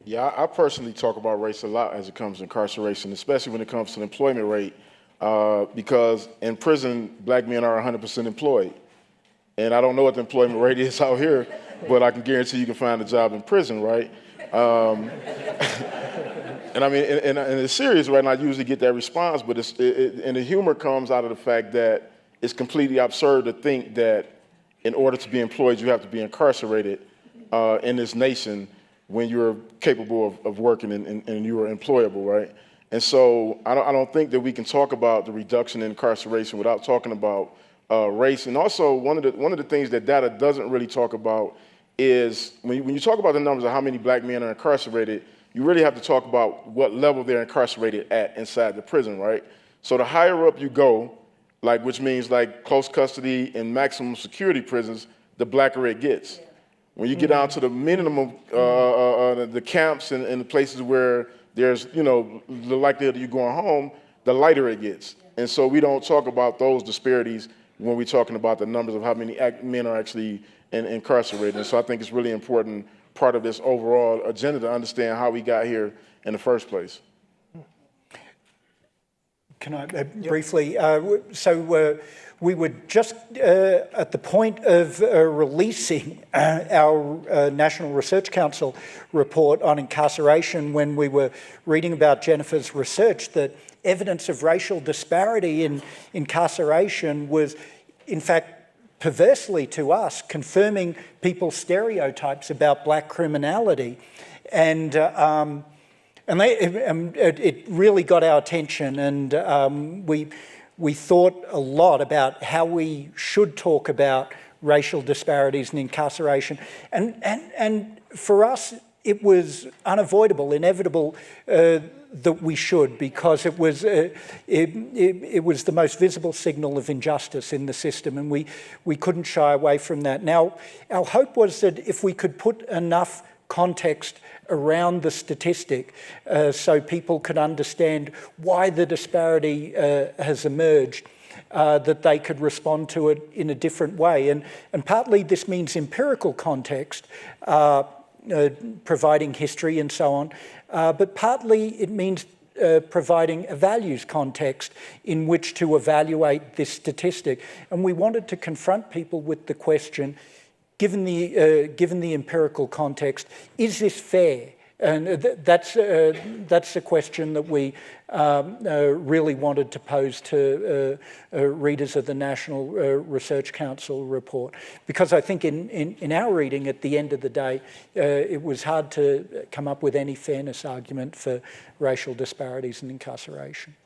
Yeah, I personally talk about race a lot as it comes to incarceration, especially when it comes to the employment rate, because in prison, black men are 100% employed. And I don't know what the employment rate is out here, but I can guarantee you can find a job in prison, right? And I mean, and it's serious, right? And I usually get that response, but and the humor comes out of the fact that it's completely absurd to think that in order to be employed, you have to be incarcerated in this nation when you're capable of working and you are employable, right? And so I don't think that we can talk about the reduction in incarceration without talking about race. And also one of the things that data doesn't really talk about is when you talk about the numbers of how many black men are incarcerated, you really have to talk about what level they're incarcerated at inside the prison, right? So the higher up you go, like which means like close custody and maximum security prisons, the blacker it gets. When you get down to the minimum, the camps and the places where there's, the likelihood of you going home, the lighter it gets. And so we don't talk about those disparities when we're talking about the numbers of how many men are actually incarcerated. And so I think it's really important part of this overall agenda to understand how we got here in the first place. Can I briefly? We were just at the point of releasing our National Research Council report on incarceration when we were reading about Jennifer's research that evidence of racial disparity in incarceration was, in fact, perversely to us, confirming people's stereotypes about black criminality. And it really got our attention, and we thought a lot about how we should talk about racial disparities in incarceration. And for us, it was unavoidable, inevitable that we should, because it was the most visible signal of injustice in the system, and we couldn't shy away from that. Now, our hope was that if we could put enough context around the statistic so people could understand why the disparity has emerged, that they could respond to it in a different way. And partly this means empirical context, providing history and so on, but partly it means providing a values context in which to evaluate this statistic. And we wanted to confront people with the question, given the empirical context, is this fair? And that's a question that we really wanted to pose to readers of the National Research Council report. Because I think in our reading, at the end of the day, it was hard to come up with any fairness argument for racial disparities in incarceration.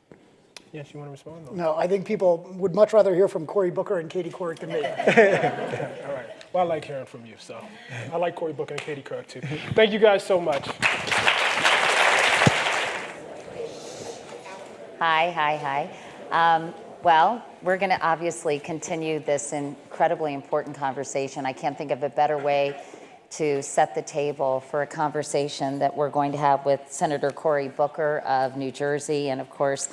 Yes, you want to respond? No, I think people would much rather hear from Cory Booker and Katie Couric than me. All right. Well, I like hearing from you, so I like Cory Booker and Katie Couric too. Thank you guys so much. Hi. Well, we're going to obviously continue this incredibly important conversation. I can't think of a better way to set the table for a conversation that we're going to have with Senator Cory Booker of New Jersey, and of course,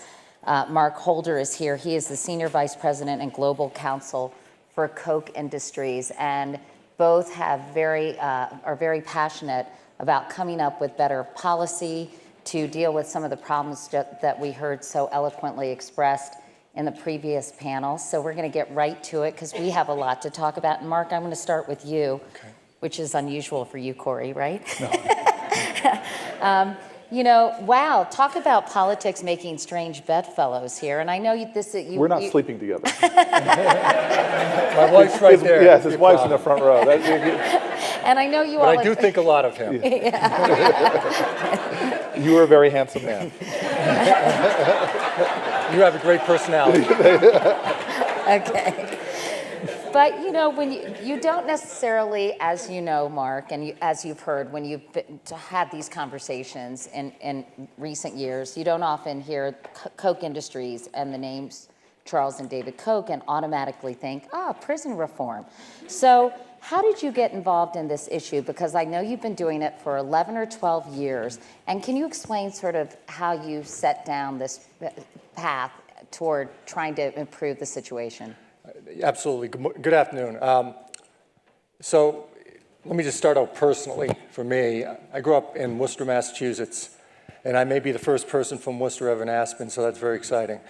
Mark Holder is here. He is the Senior Vice President and Global Counsel for Koch Industries, and both have are very passionate about coming up with better policy to deal with some of the problems that we heard so eloquently expressed in the previous panel. So we're going to get right to it because we have a lot to talk about. And Mark, I'm going to start with you, which is unusual for you, Cory, right? No. Wow, talk about politics making strange bedfellows here. And I know we're not sleeping together. My wife's right there. Yes, his wife's in the front row. And I know you all... But I do think a lot of him. You are a very handsome man. You have a great personality. Okay. But, when you don't necessarily, as you know, Mark, and as you've heard, when you've had these conversations in recent years, you don't often hear Koch Industries and the names Charles and David Koch and automatically think, prison reform. So how did you get involved in this issue? Because I know you've been doing it for 11 or 12 years. And can you explain sort of how you set down this path toward trying to improve the situation? Absolutely. Good afternoon. So let me just start out personally for me. I grew up in Worcester, Massachusetts, and I may be the first person from Worcester ever in Aspen, so that's very exciting.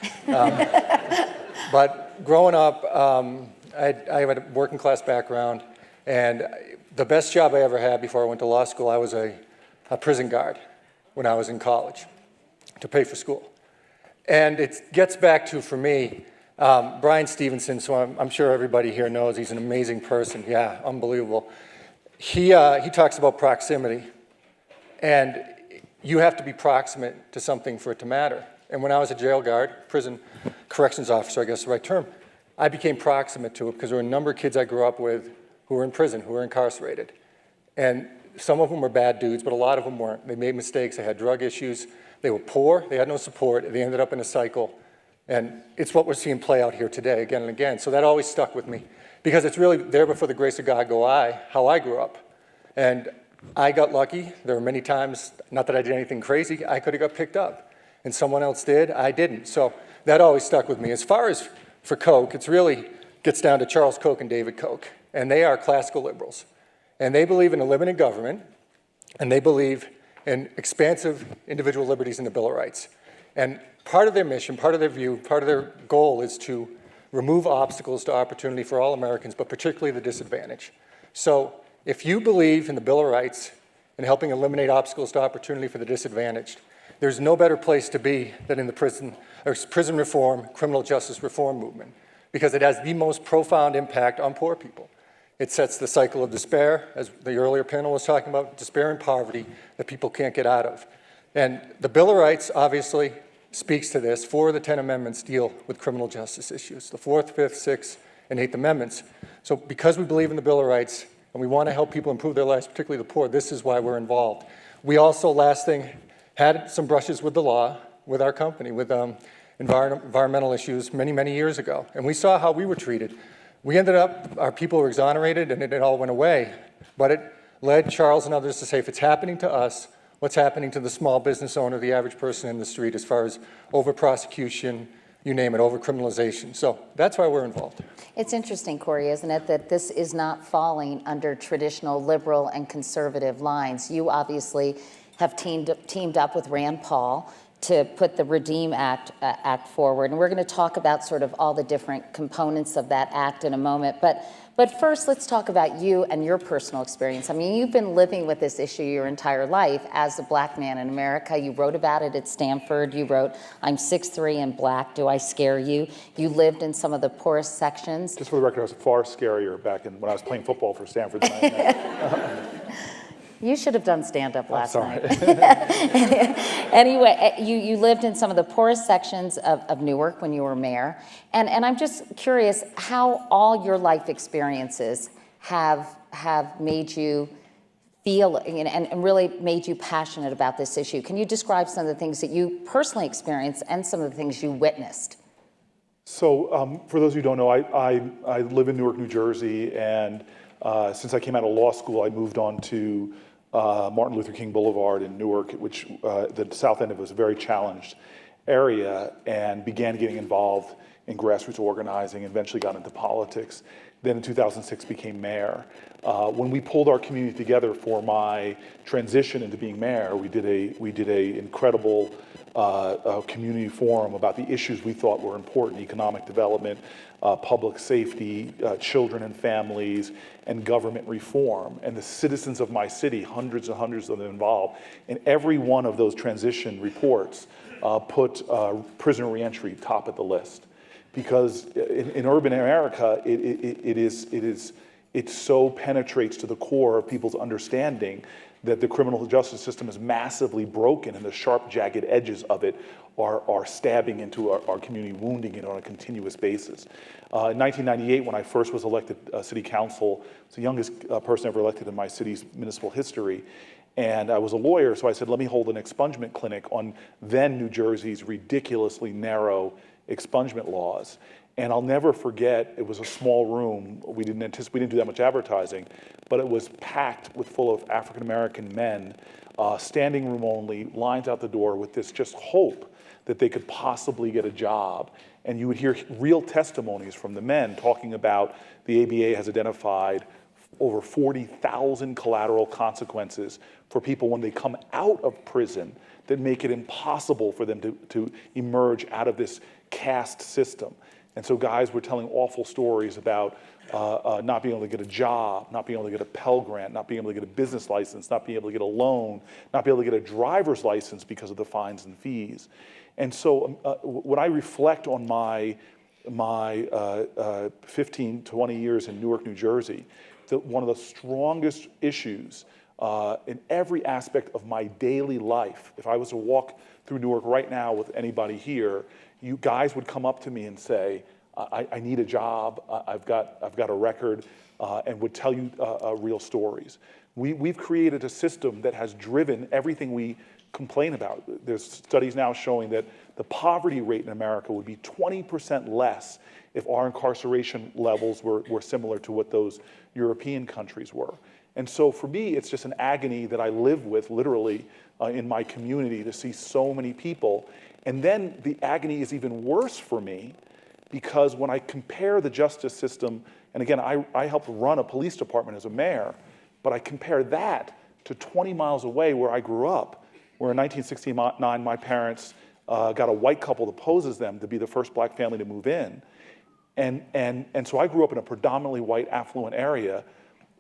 But growing up, I had a working class background, and the best job I ever had before I went to law school, I was a prison guard when I was in college. to pay for school. And it gets back to, for me, Brian Stevenson, so I'm sure everybody here knows he's an amazing person. Yeah, unbelievable. He talks about proximity, and you have to be proximate to something for it to matter. And when I was a jail guard, prison corrections officer, I guess is the right term, I became proximate to it because there were a number of kids I grew up with who were in prison, who were incarcerated. And some of them were bad dudes, but a lot of them weren't. They made mistakes, they had drug issues, they were poor, they had no support, they ended up in a cycle. And it's what we're seeing play out here today again and again. So that always stuck with me because it's really there before the grace of God go I, how I grew up. And I got lucky. There were many times, not that I did anything crazy, I could have got picked up. And someone else did, I didn't. So that always stuck with me. As far as for Koch, it's really gets down to Charles Koch and David Koch. And they are classical liberals. And they believe in a limited government, and they believe in expansive individual liberties in the Bill of Rights. And part of their mission, part of their view, part of their goal is to remove obstacles to opportunity for all Americans, but particularly the disadvantaged. So if you believe in the Bill of Rights and helping eliminate obstacles to opportunity for the disadvantaged, there's no better place to be than in the prison reform, criminal justice reform movement, because it has the most profound impact on poor people. It sets the cycle of despair, as the earlier panel was talking about, despair and poverty that people can't get out of. And the Bill of Rights obviously speaks to this. 4 of the 10 amendments deal with criminal justice issues, the 4th, 5th, 6th, and 8th amendments. So because we believe in the Bill of Rights and we want to help people improve their lives, particularly the poor, this is why we're involved. We also, last thing, had some brushes with the law, with our company, with environmental issues many, many years ago. And we saw how we were treated. We ended up, our people were exonerated and it all went away. But it led Charles and others to say, if it's happening to us, what's happening to the small business owner, the average person in the street, as far as over-prosecution, you name it, over-criminalization. So that's why we're involved. It's interesting, Cory, isn't it, that this is not falling under traditional liberal and conservative lines. You obviously have teamed up with Rand Paul to put the REDEEM Act forward. And we're going to talk about sort of all the different components of that act in a moment. But first, let's talk about you and your personal experience. I mean, you've been living with this issue your entire life as a black man in America. You wrote about it at Stanford. You wrote, I'm 6'3" and black, do I scare you? You lived in some of the poorest sections. Just for the record, I was far scarier back when I was playing football for Stanford than I am now. You should have done stand-up last night. Anyway, you lived in some of the poorest sections of Newark when you were mayor. And I'm just curious how all your life experiences have made you feel and really made you passionate about this issue. Can you describe some of the things that you personally experienced and some of the things you witnessed? So for those who don't know, I live in Newark, New Jersey, and since I came out of law school, I moved on to Martin Luther King Boulevard in Newark, which the south end of it was a very challenged area, and began getting involved in grassroots organizing, and eventually got into politics. Then in 2006 became mayor. When we pulled our community together for my transition into being mayor, we did a incredible community forum about the issues we thought were important: economic development, public safety, children and families, and government reform. And the citizens of my city, hundreds and hundreds of them involved, in every one of those transition reports put prisoner reentry top of the list. Because in urban America, it so penetrates to the core of people's understanding that the criminal justice system is massively broken, and the sharp, jagged edges of it are stabbing into our community, wounding it on a continuous basis. In 1998, when I first was elected city council, it's the youngest person ever elected in my city's municipal history, and I was a lawyer, so I said, let me hold an expungement clinic on then New Jersey's ridiculously narrow expungement laws. And I'll never forget, it was a small room. We didn't do that much advertising, but it was packed full of African-American men, standing room only, lines out the door with this just hope that they could possibly get a job. And you would hear real testimonies from the men talking about the ABA has identified over 40,000 collateral consequences for people when they come out of prison that make it impossible for them to emerge out of this caste system. And so guys were telling awful stories about not being able to get a job, not being able to get a Pell Grant, not being able to get a business license, not being able to get a loan, not being able to get a driver's license because of the fines and fees. And so when I reflect on my 15, 20 years in Newark, New Jersey, one of the strongest issues in every aspect of my daily life, if I was to walk through Newark right now with anybody here, you guys would come up to me and say, I need a job, I've got a record, and would tell you real stories. We've created a system that has driven everything we complain about. There's studies now showing that the poverty rate in America would be 20% less if our incarceration levels were similar to what those European countries were. And so for me, it's just an agony that I live with literally in my community to see so many people. And then the agony is even worse for me because when I compare the justice system, and again, I helped run a police department as a mayor, but I compare that to 20 miles away where I grew up, where in 1969, my parents got a white couple that opposes them to be the first black family to move in. And so I grew up in a predominantly white, affluent area,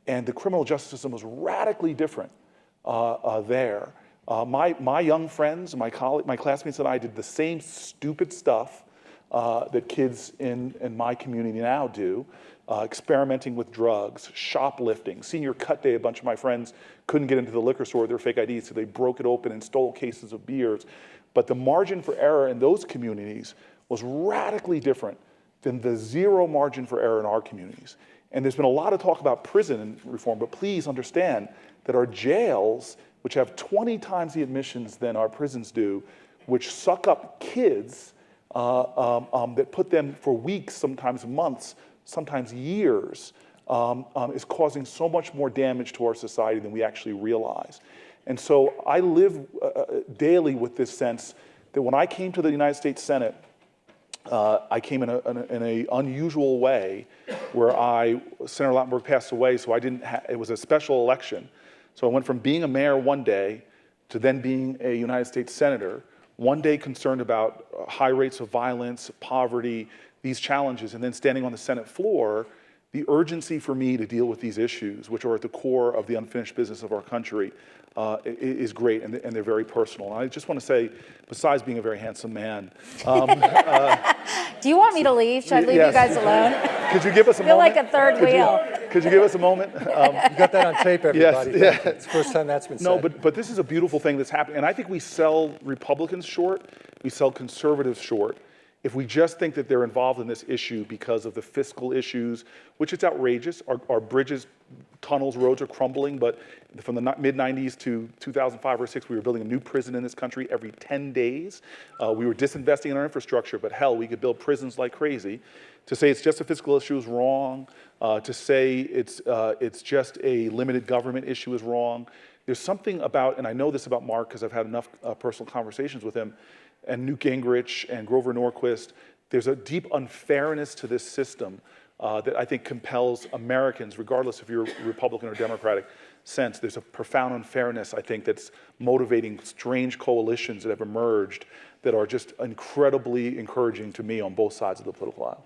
and the criminal justice system was radically different there. My young friends, my classmates and I did the same stupid stuff that kids in my community now do, experimenting with drugs, shoplifting. Senior cut day, a bunch of my friends couldn't get into the liquor store with their fake IDs, so they broke it open and stole cases of beers. But the margin for error in those communities was radically different than the zero margin for error in our communities. And there's been a lot of talk about prison reform, but please understand that our jails, which have 20 times the admissions than our prisons do, which suck up kids that put them for weeks, sometimes months, sometimes years, is causing so much more damage to our society than we actually realize. And so I live daily with this sense that when I came to the United States Senate, I came in an unusual way where Senator Lautenberg passed away, so it was a special election. So I went from being a mayor one day to then being a United States Senator, one day concerned about high rates of violence, poverty, these challenges, and then standing on the Senate floor, the urgency for me to deal with these issues, which are at the core of the unfinished business of our country, is great, and they're very personal. And I just want to say, besides being a very handsome man, Do you want me to leave? Should I leave you guys alone? Could you give us a Feel moment? like a third wheel. Could you give us a moment? You got that on tape, everybody. Yes, yeah. It's the first time that's been said. No, but this is a beautiful thing that's happening. And I think we sell Republicans short, we sell conservatives short, if we just think that they're involved in this issue because of the fiscal issues, which is outrageous. Our bridges, tunnels, roads are crumbling, but from the mid-90s to 2005 or 6, we were building a new prison in this country every 10 days. We were disinvesting in our infrastructure, but hell, we could build prisons like crazy. To say it's just a fiscal issue is wrong. To say it's just a limited government issue is wrong. There's something about, and I know this about Mark because I've had enough personal conversations with him, and Newt Gingrich and Grover Norquist, there's a deep unfairness to this system that I think compels Americans, regardless if you're Republican or Democratic sense. There's a profound unfairness, I think, that's motivating strange coalitions that have emerged that are just incredibly encouraging to me on both sides of the political aisle.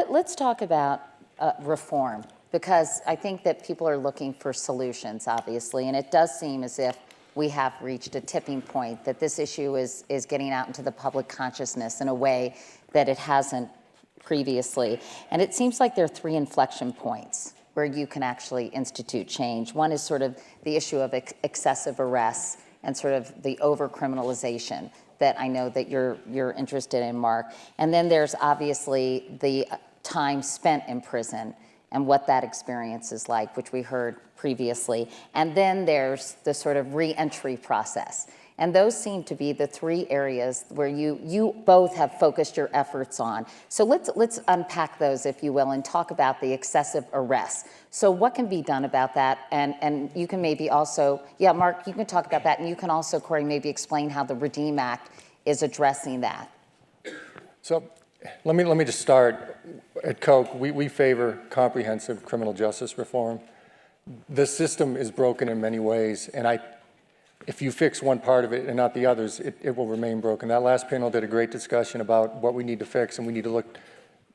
Let's talk about reform, because I think that people are looking for solutions, obviously, and it does seem as if we have reached a tipping point, that this issue is getting out into the public consciousness in a way that it hasn't previously. And it seems like there are 3 inflection points where you can actually institute change. One is sort of the issue of excessive arrests and sort of the over-criminalization that I know that you're interested in, Mark. And then there's obviously the time spent in prison and what that experience is like, which we heard previously. And then there's the sort of re-entry process. And those seem to be the 3 areas where you both have focused your efforts on. So let's unpack those, if you will, and talk about the excessive arrests. So what can be done about that? And you can maybe also, Mark, you can talk about that, and you can also, Cory, maybe explain how the REDEEM Act is addressing that. So let me just start. At Coke, we favor comprehensive criminal justice reform. The system is broken in many ways, and if you fix one part of it and not the others, it will remain broken. That last panel did a great discussion about what we need to fix, and we need to look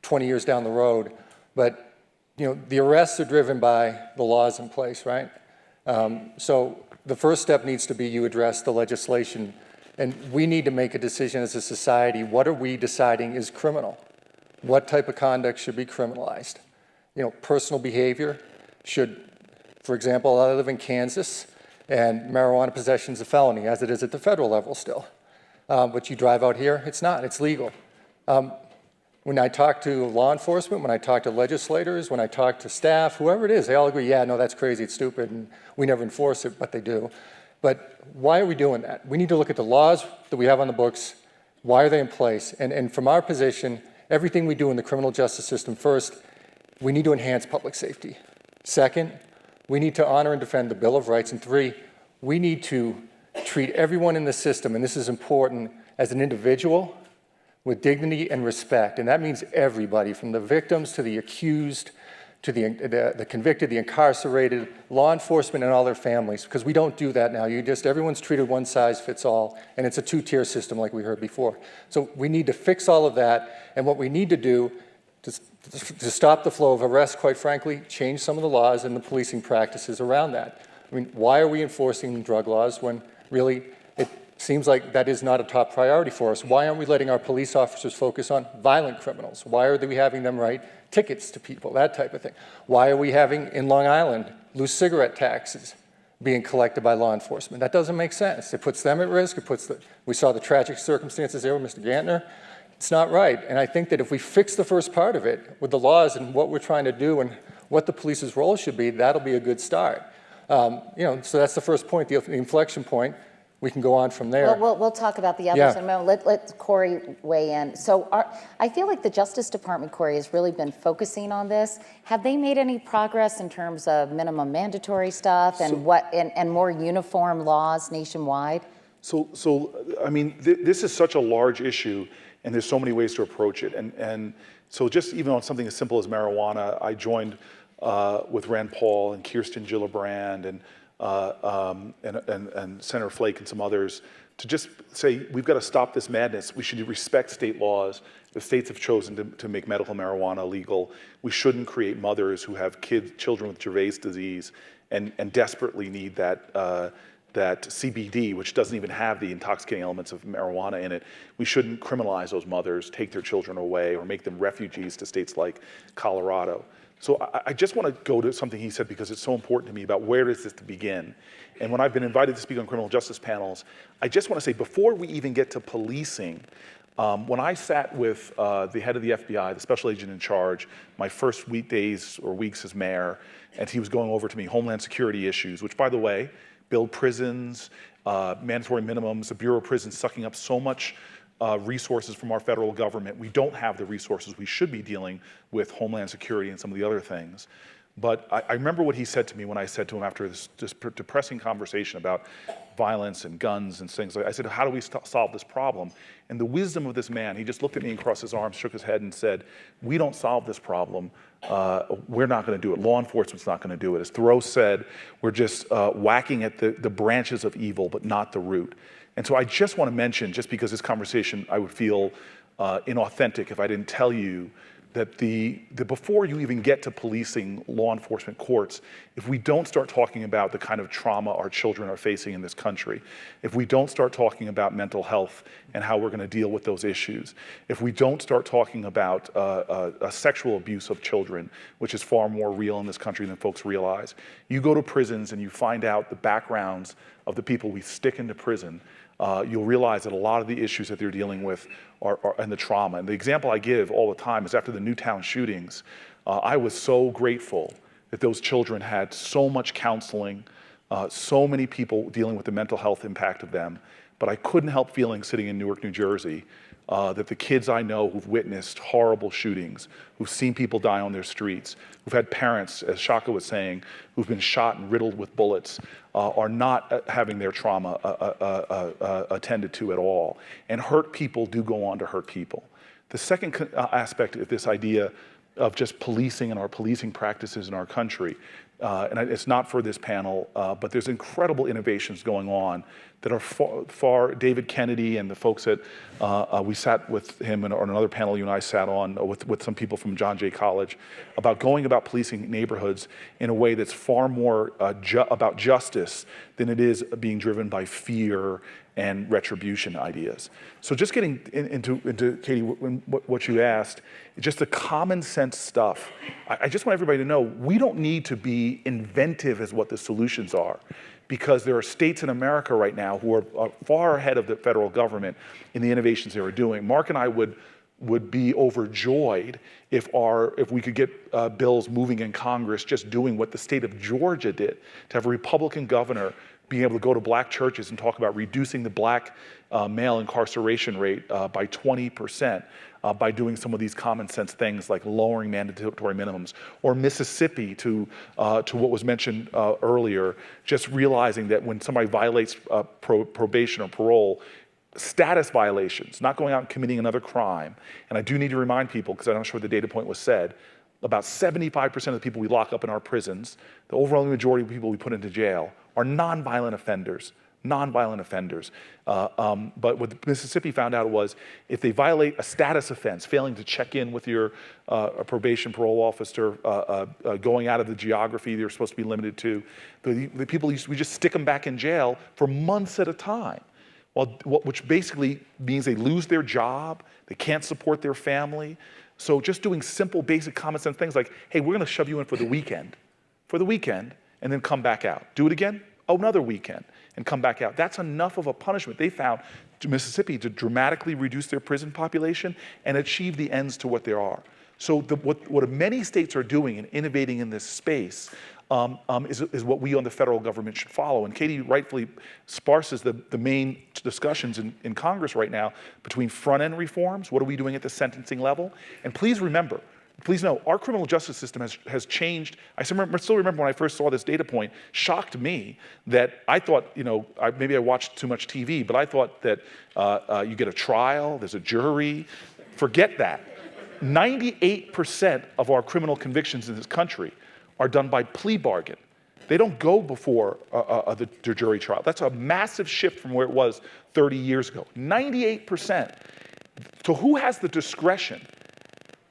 20 years down the road. But the arrests are driven by the laws in place, right? So the first step needs to be you address the legislation, and we need to make a decision as a society. What are we deciding is criminal? What type of conduct should be criminalized? Personal behavior should, for example, I live in Kansas, and marijuana possession is a felony, as it is at the federal level still. But you drive out here, it's not, it's legal. When I talk to law enforcement, when I talk to legislators, when I talk to staff, whoever it is, they all agree, yeah, no, that's crazy, it's stupid, and we never enforce it, but they do. But why are we doing that? We need to look at the laws that we have on the books. Why are they in place? And from our position, everything we do in the criminal justice system, first, we need to enhance public safety. Second, we need to honor and defend the Bill of Rights. And three, we need to treat everyone in the system, and this is important, as an individual with dignity and respect. And that means everybody, from the victims to the accused, to the convicted, the incarcerated, law enforcement and all their families, because we don't do that now. Everyone's treated one size fits all, and it's a two-tier system like we heard before. So we need to fix all of that, and what we need to do to stop the flow of arrests, quite frankly, change some of the laws and the policing practices around that. I mean, why are we enforcing drug laws when really it seems like that is not a top priority for us? Why aren't we letting our police officers focus on violent criminals? Why are we having them write tickets to people, that type of thing? Why are we having, in Long Island, loose cigarette taxes being collected by law enforcement? That doesn't make sense. It puts them at risk. We saw the tragic circumstances there with Mr. Gantner. It's not right. And I think that if we fix the first part of it with the laws and what we're trying to do and what the police's role should be, that'll be a good start. So that's the first point, the inflection point. We can go on from there. Well, we'll talk about the others in a moment. Let Cory weigh in. So I feel like the Justice Department, Cory, has really been focusing on this. Have they made any progress in terms of minimum mandatory stuff and and more uniform laws nationwide? So I mean, this is such a large issue, and there's so many ways to approach it. And so just even on something as simple as marijuana, I joined with Rand Paul and Kirsten Gillibrand and Senator Flake and some others to just say, we've got to stop this madness. We should respect state laws. The states have chosen to make medical marijuana legal. We shouldn't create mothers who have children with Gervais disease and desperately need that CBD, which doesn't even have the intoxicating elements of marijuana in it. We shouldn't criminalize those mothers, take their children away, or make them refugees to states like Colorado. So I just want to go to something he said because it's so important to me about where does this begin. And when I've been invited to speak on criminal justice panels, I just want to say before we even get to policing, when I sat with the head of the FBI, the special agent in charge, my first weeks as mayor, and he was going over to me Homeland Security issues, which by the way, build prisons, mandatory minimums, the Bureau of Prisons sucking up so much resources from our federal government. We don't have the resources we should be dealing with Homeland Security and some of the other things. But I remember what he said to me when I said to him after this depressing conversation about violence and guns and things. I said, how do we solve this problem? And the wisdom of this man, he just looked at me and crossed his arms, shook his head and said, we don't solve this problem. We're not going to do it. Law enforcement's not going to do it. As Thoreau said, we're just whacking at the branches of evil, but not the root. And so I just want to mention, just because this conversation, I would feel inauthentic if I didn't tell you that before you even get to policing law enforcement courts, if we don't start talking about the kind of trauma our children are facing in this country, if we don't start talking about mental health and how we're going to deal with those issues, if we don't start talking about sexual abuse of children, which is far more real in this country than folks realize, you go to prisons and you find out the backgrounds of the people we stick into prison, you'll realize that a lot of the issues that they're dealing with and the trauma. And the example I give all the time is after the Newtown shootings, I was so grateful that those children had so much counseling, so many people dealing with the mental health impact of them. But I couldn't help feeling, sitting in Newark, New Jersey, that the kids I know who've witnessed horrible shootings, who've seen people die on their streets, who've had parents, as Shaka was saying, who've been shot and riddled with bullets, are not having their trauma attended to at all. And hurt people do go on to hurt people. The second aspect of this idea of just policing and our policing practices in our country. It's not for this panel, but there's incredible innovations going on that are far David Kennedy and the folks that we sat with him on another panel you and I sat on with some people from John Jay College about going about policing neighborhoods in a way that's far more about justice than it is being driven by fear and retribution ideas. So just getting into Katie, what you asked, just the common sense stuff. I just want everybody to know, we don't need to be inventive as what the solutions are, because there are states in America right now who are far ahead of the federal government in the innovations they are doing. Mark and I would be overjoyed if we could get bills moving in Congress just doing what the state of Georgia did, to have a Republican governor being able to go to black churches and talk about reducing the black male incarceration rate by 20%. By doing some of these common sense things like lowering mandatory minimums, or Mississippi to what was mentioned earlier, just realizing that when somebody violates probation or parole, status violations, not going out and committing another crime. And I do need to remind people, because I'm not sure the data point was said, about 75% of the people we lock up in our prisons, the overwhelming majority of people we put into jail, are nonviolent offenders. But what Mississippi found out was if they violate a status offense, failing to check in with your probation parole officer, going out of the geography they're supposed to be limited to, the people, we just stick them back in jail for months at a time. Which basically means they lose their job, they can't support their family. So just doing simple, basic, common sense things like, hey, we're gonna shove you in for the weekend, and then come back out. Do it again? Oh, another weekend, and come back out. That's enough of a punishment. They found Mississippi to dramatically reduce their prison population and achieve the ends to what there are. So what many states are doing and innovating in this space is what we on the federal government should follow. And Katie rightfully sparses the main discussions in Congress right now between front-end reforms, what are we doing at the sentencing level? And please remember, please know, our criminal justice system has changed. I still remember when I first saw this data point, shocked me that I thought, maybe I watched too much TV, but I thought that you get a trial, there's a jury. Forget that. 98% of our criminal convictions in this country are done by plea bargain. They don't go before the jury trial. That's a massive shift from where it was 30 years ago. 98%. So who has the discretion?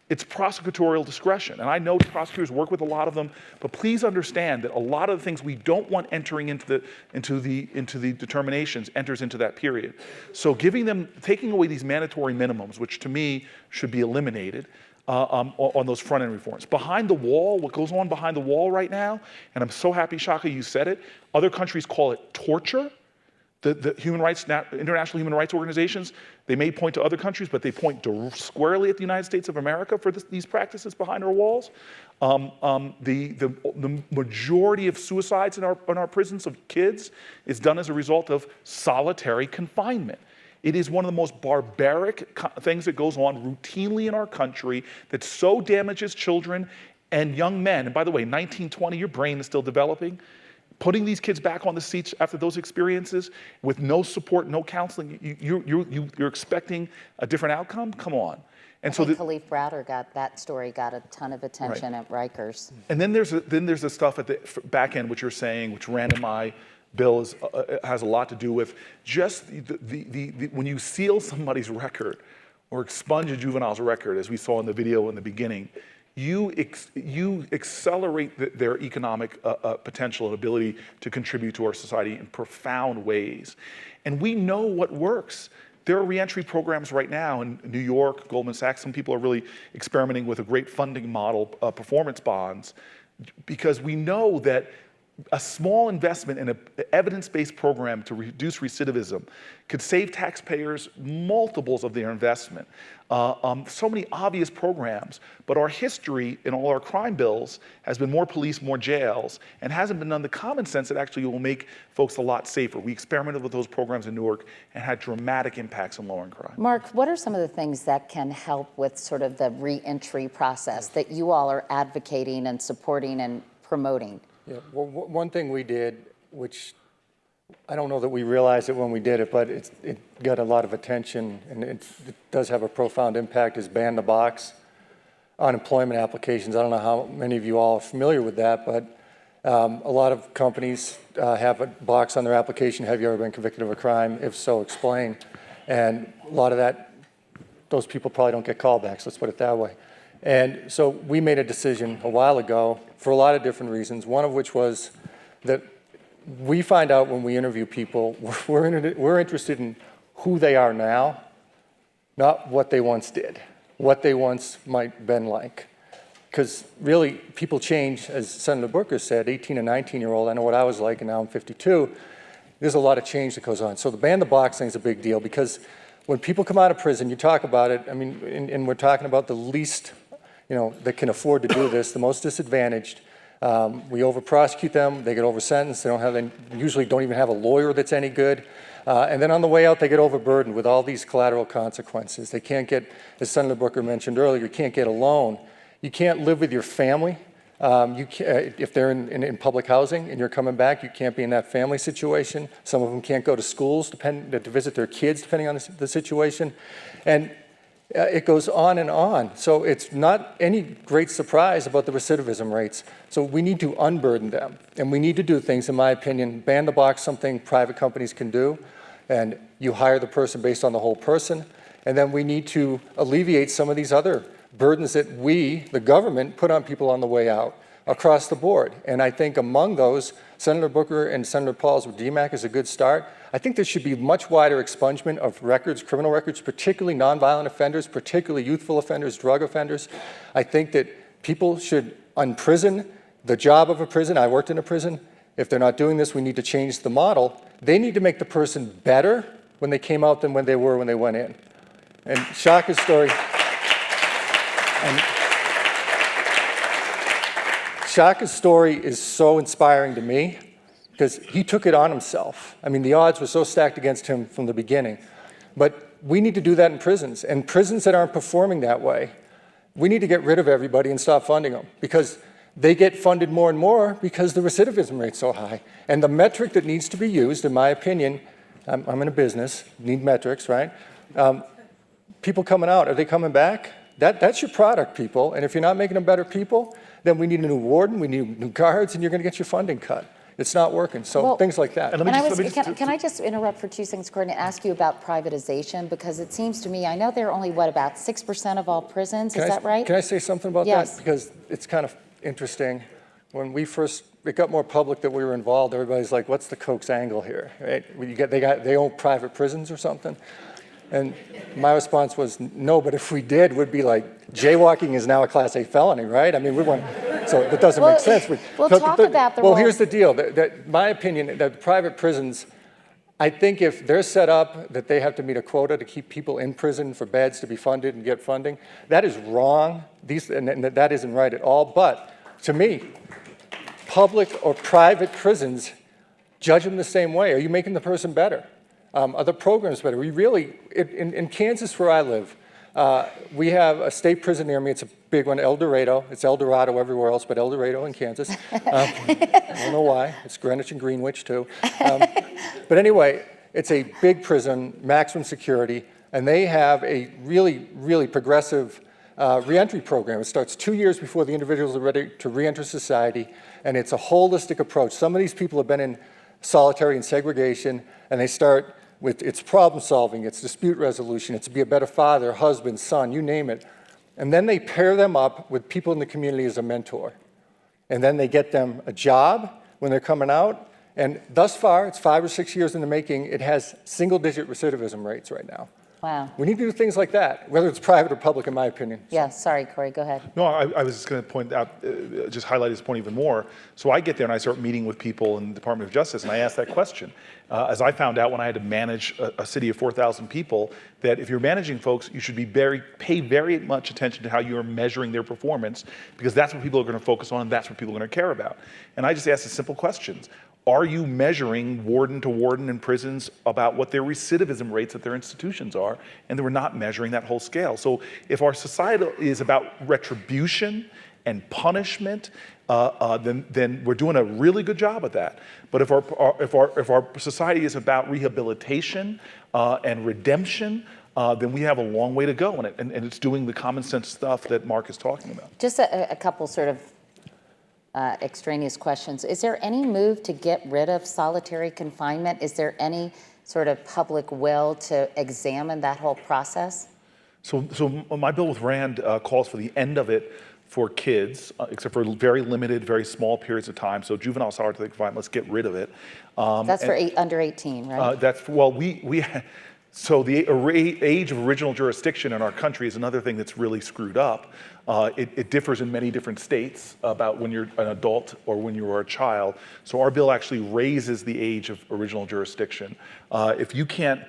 It's prosecutorial discretion. And I know prosecutors work with a lot of them, but please understand that a lot of the things we don't want entering into the determinations enters into that period. So taking away these mandatory minimums, which to me should be eliminated, on those front-end reforms. Behind the wall, what goes on behind the wall right now, and I'm so happy, Shaka, you said it, other countries call it torture. The international human rights organizations, they may point to other countries, but they point squarely at the United States of America for these practices behind our walls. The majority of suicides in our prisons of kids is done as a result of solitary confinement. It is one of the most barbaric things that goes on routinely in our country that so damages children and young men. And by the way, 19, 20, your brain is still developing. Putting these kids back on the seats after those experiences with no support, no counseling, you're expecting a different outcome? Come on. And I think Khalif Browder that story got a ton of attention at Rikers. And then there's the stuff at the back end, which you're saying, which Rand my bill has a lot to do with just when you seal somebody's record or expunge a juvenile's record, as we saw in the video in the beginning, you accelerate their economic potential and ability to contribute to our society in profound ways. And we know what works. There are reentry programs right now in New York, Goldman Sachs. Some people are really experimenting with a great funding model, performance bonds, because we know that a small investment in an evidence-based program to reduce recidivism could save taxpayers multiples of their investment. So many obvious programs, but our history in all our crime bills has been more police, more jails, and hasn't been done the common sense that actually will make folks a lot safer. We experimented with those programs in Newark and had dramatic impacts on lowering crime. Mark, what are some of the things that can help with sort of the re-entry process that you all are advocating and supporting and promoting? Yeah, well, one thing we did, which I don't know that we realized it when we did it, but it got a lot of attention and it does have a profound impact, is ban the box. unemployment applications. I don't know how many of you all are familiar with that, but a lot of companies have a box on their application, have you ever been convicted of a crime? If so, explain. And a lot of that, those people probably don't get callbacks, let's put it that way. And so we made a decision a while ago for a lot of different reasons, one of which was that we find out when we interview people, we're interested in who they are now, not what they once did, what they once might have been like. Because really, people change, as Senator Booker said, 18 and 19-year-old, I know what I was like, and now I'm 52. There's a lot of change that goes on. So the ban the box thing is a big deal, because when people come out of prison, you talk about it, I mean, and we're talking about the least, that can afford to do this, the most disadvantaged. We over-prosecute them, they get over-sentenced, they usually don't even have a lawyer that's any good. And then on the way out, they get overburdened with all these collateral consequences. They can't get, as Senator Booker mentioned earlier, you can't get a loan. You can't live with your family. If they're in public housing and you're coming back, you can't be in that family situation. Some of them can't go to schools to visit their kids, depending on the situation. And it goes on and on. So it's not any great surprise about the recidivism rates. So we need to unburden them. And we need to do things, in my opinion, ban the box, something private companies can do. And you hire the person based on the whole person. And then we need to alleviate some of these other burdens that we, the government, put on people on the way out across the board. And I think among those, Senator Booker and Senator Paul's with DMAC is a good start. I think there should be much wider expungement of records, criminal records, particularly nonviolent offenders, particularly youthful offenders, drug offenders. I think that people should unprison. The job of a prison, I worked in a prison. If they're not doing this, we need to change the model. They need to make the person better when they came out than when they were when they went in. And Shaka's story, Shaka's story is so inspiring to me because he took it on himself. I mean, the odds were so stacked against him from the beginning. But we need to do that in prisons. And prisons that aren't performing that way, we need to get rid of everybody and stop funding them, because they get funded more and more because the recidivism rate's so high. And the metric that needs to be used, in my opinion, I'm in a business, need metrics, right? People coming out, are they coming back? That's your product, people. And if you're not making them better people, then we need a new warden, we need new guards, and you're going to get your funding cut. It's not working. So things like that. Can I just interrupt for 2 seconds, Cory, and ask you about privatization? Because it seems to me, I know there are only, about 6% of all prisons, is that right? Can I say something about that? Because it's kind of interesting. When it got more public that we were involved, everybody's like, what's the Koch's angle here, right? They own private prisons or something? And my response was, no, but if we did, we'd be like, jaywalking is now a Class A felony, right? I mean, so that doesn't make sense. We'll talk about the role. Well, here's the deal. My opinion, that private prisons, I think if they're set up that they have to meet a quota to keep people in prison for beds to be funded and get funding, that is wrong. And that isn't right at all. But to me, public or private prisons, judge them the same way. Are you making the person better? Are the programs better? We really, in Kansas where I live, we have a state prison near me. It's a big one, El Dorado. It's El Dorado everywhere else, but El Dorado in Kansas. I don't know why. It's Greenwich and Greenwich too. But anyway, it's a big prison, maximum security, and they have a really, really progressive reentry program. It starts 2 years before the individuals are ready to reenter society, and it's a holistic approach. Some of these people have been in solitary and segregation, and they start with its problem solving, its dispute resolution, it's to be a better father, husband, son, you name it. And then they pair them up with people in the community as a mentor. And then they get them a job when they're coming out. And thus far, it's 5 or 6 years in the making, it has single-digit recidivism rates right now. Wow. We need to do things like that, whether it's private or public, in my opinion. Yeah, sorry, Cory, go ahead. No, I was just going to point out, just highlight this point even more. So I get there and I start meeting with people in the Department of Justice, and I ask that question. As I found out when I had to manage a city of 4,000 people, that if you're managing folks, you should pay very much attention to how you're measuring their performance, because that's what people are going to focus on, and that's what people are going to care about. And I just ask the simple questions. Are you measuring warden to warden in prisons about what their recidivism rates at their institutions are? And we're not measuring that whole scale. So if our society is about retribution and punishment, then we're doing a really good job at that. But if our society is about rehabilitation and redemption, then we have a long way to go in it. And it's doing the common sense stuff that Mark is talking about. Just a couple sort of extraneous questions. Is there any move to get rid of solitary confinement? Is there any sort of public will to examine that whole process? So my bill with Rand calls for the end of it for kids, except for very limited, very small periods of time. So juvenile solitary confinement, let's get rid of it. That's for under 18, right? So the age of original jurisdiction in our country is another thing that's really screwed up. It differs in many different states about when you're an adult or when you are a child. So our bill actually raises the age of original jurisdiction. If you can't,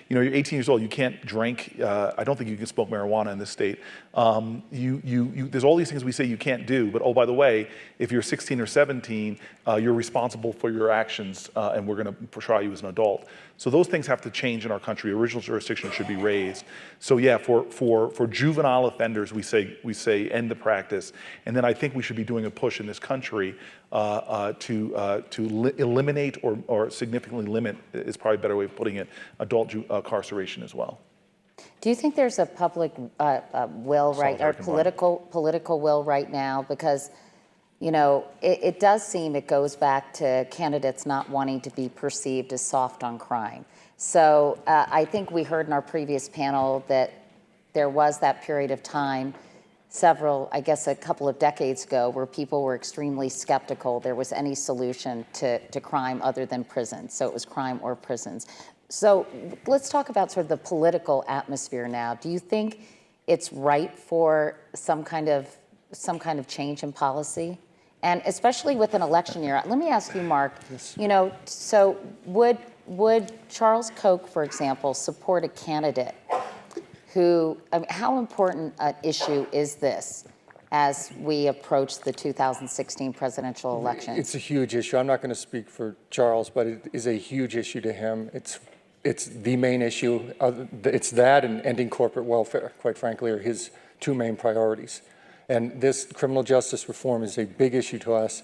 you're 18 years old, you can't drink. I don't think you can smoke marijuana in this state. There's all these things we say you can't do, but oh, by the way, if you're 16 or 17, you're responsible for your actions, and we're going to try you as an adult. So those things have to change in our country. Original jurisdiction should be raised. So yeah, for juvenile offenders, we say end the practice, and then I think we should be doing a push in this country to eliminate or significantly limit, is probably a better way of putting it, adult incarceration as well. Do you think there's a public will right, or political will right now? Because, it does seem it goes back to candidates not wanting to be perceived as soft on crime. So I think we heard in our previous panel that there was that period of time, a couple of decades ago, where people were extremely skeptical there was any solution to crime other than prisons. So it was crime or prisons. So let's talk about sort of the political atmosphere now. Do you think it's ripe for some kind of change in policy? And especially with an election year, let me ask you, Mark, so would Charles Koch, for example, support a candidate who, how important an issue is this as we approach the 2016 presidential election? It's a huge issue. I'm not going to speak for Charles, but it is a huge issue to him. It's the main issue. It's that and ending corporate welfare, quite frankly, are his two main priorities. And this criminal justice reform is a big issue to us.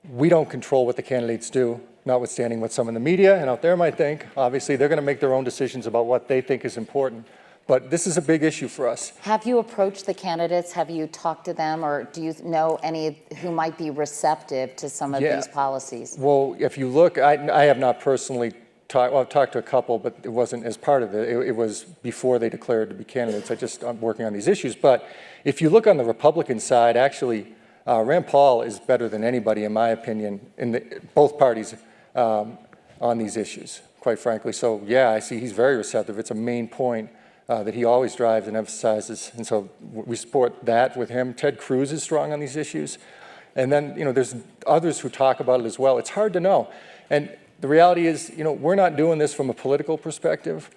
We don't control what the candidates do, notwithstanding what some in the media and out there might think. Obviously, they're going to make their own decisions about what they think is important. But this is a big issue for us. Have you approached the candidates? Have you talked to them? Or do you know any who might be receptive to some of these policies? Well, if you look, I have not personally talked, well, I've talked to a couple, but it wasn't as part of it. It was before they declared to be candidates. I'm working on these issues. But if you look on the Republican side, actually, Rand Paul is better than anybody, in my opinion, in both parties on these issues, quite frankly. So, yeah, I see he's very receptive. It's a main point that he always drives and emphasizes. And so we support that with him. Ted Cruz is strong on these issues. And then, there's others who talk about it as well. It's hard to know. And the reality is, we're not doing this from a political perspective.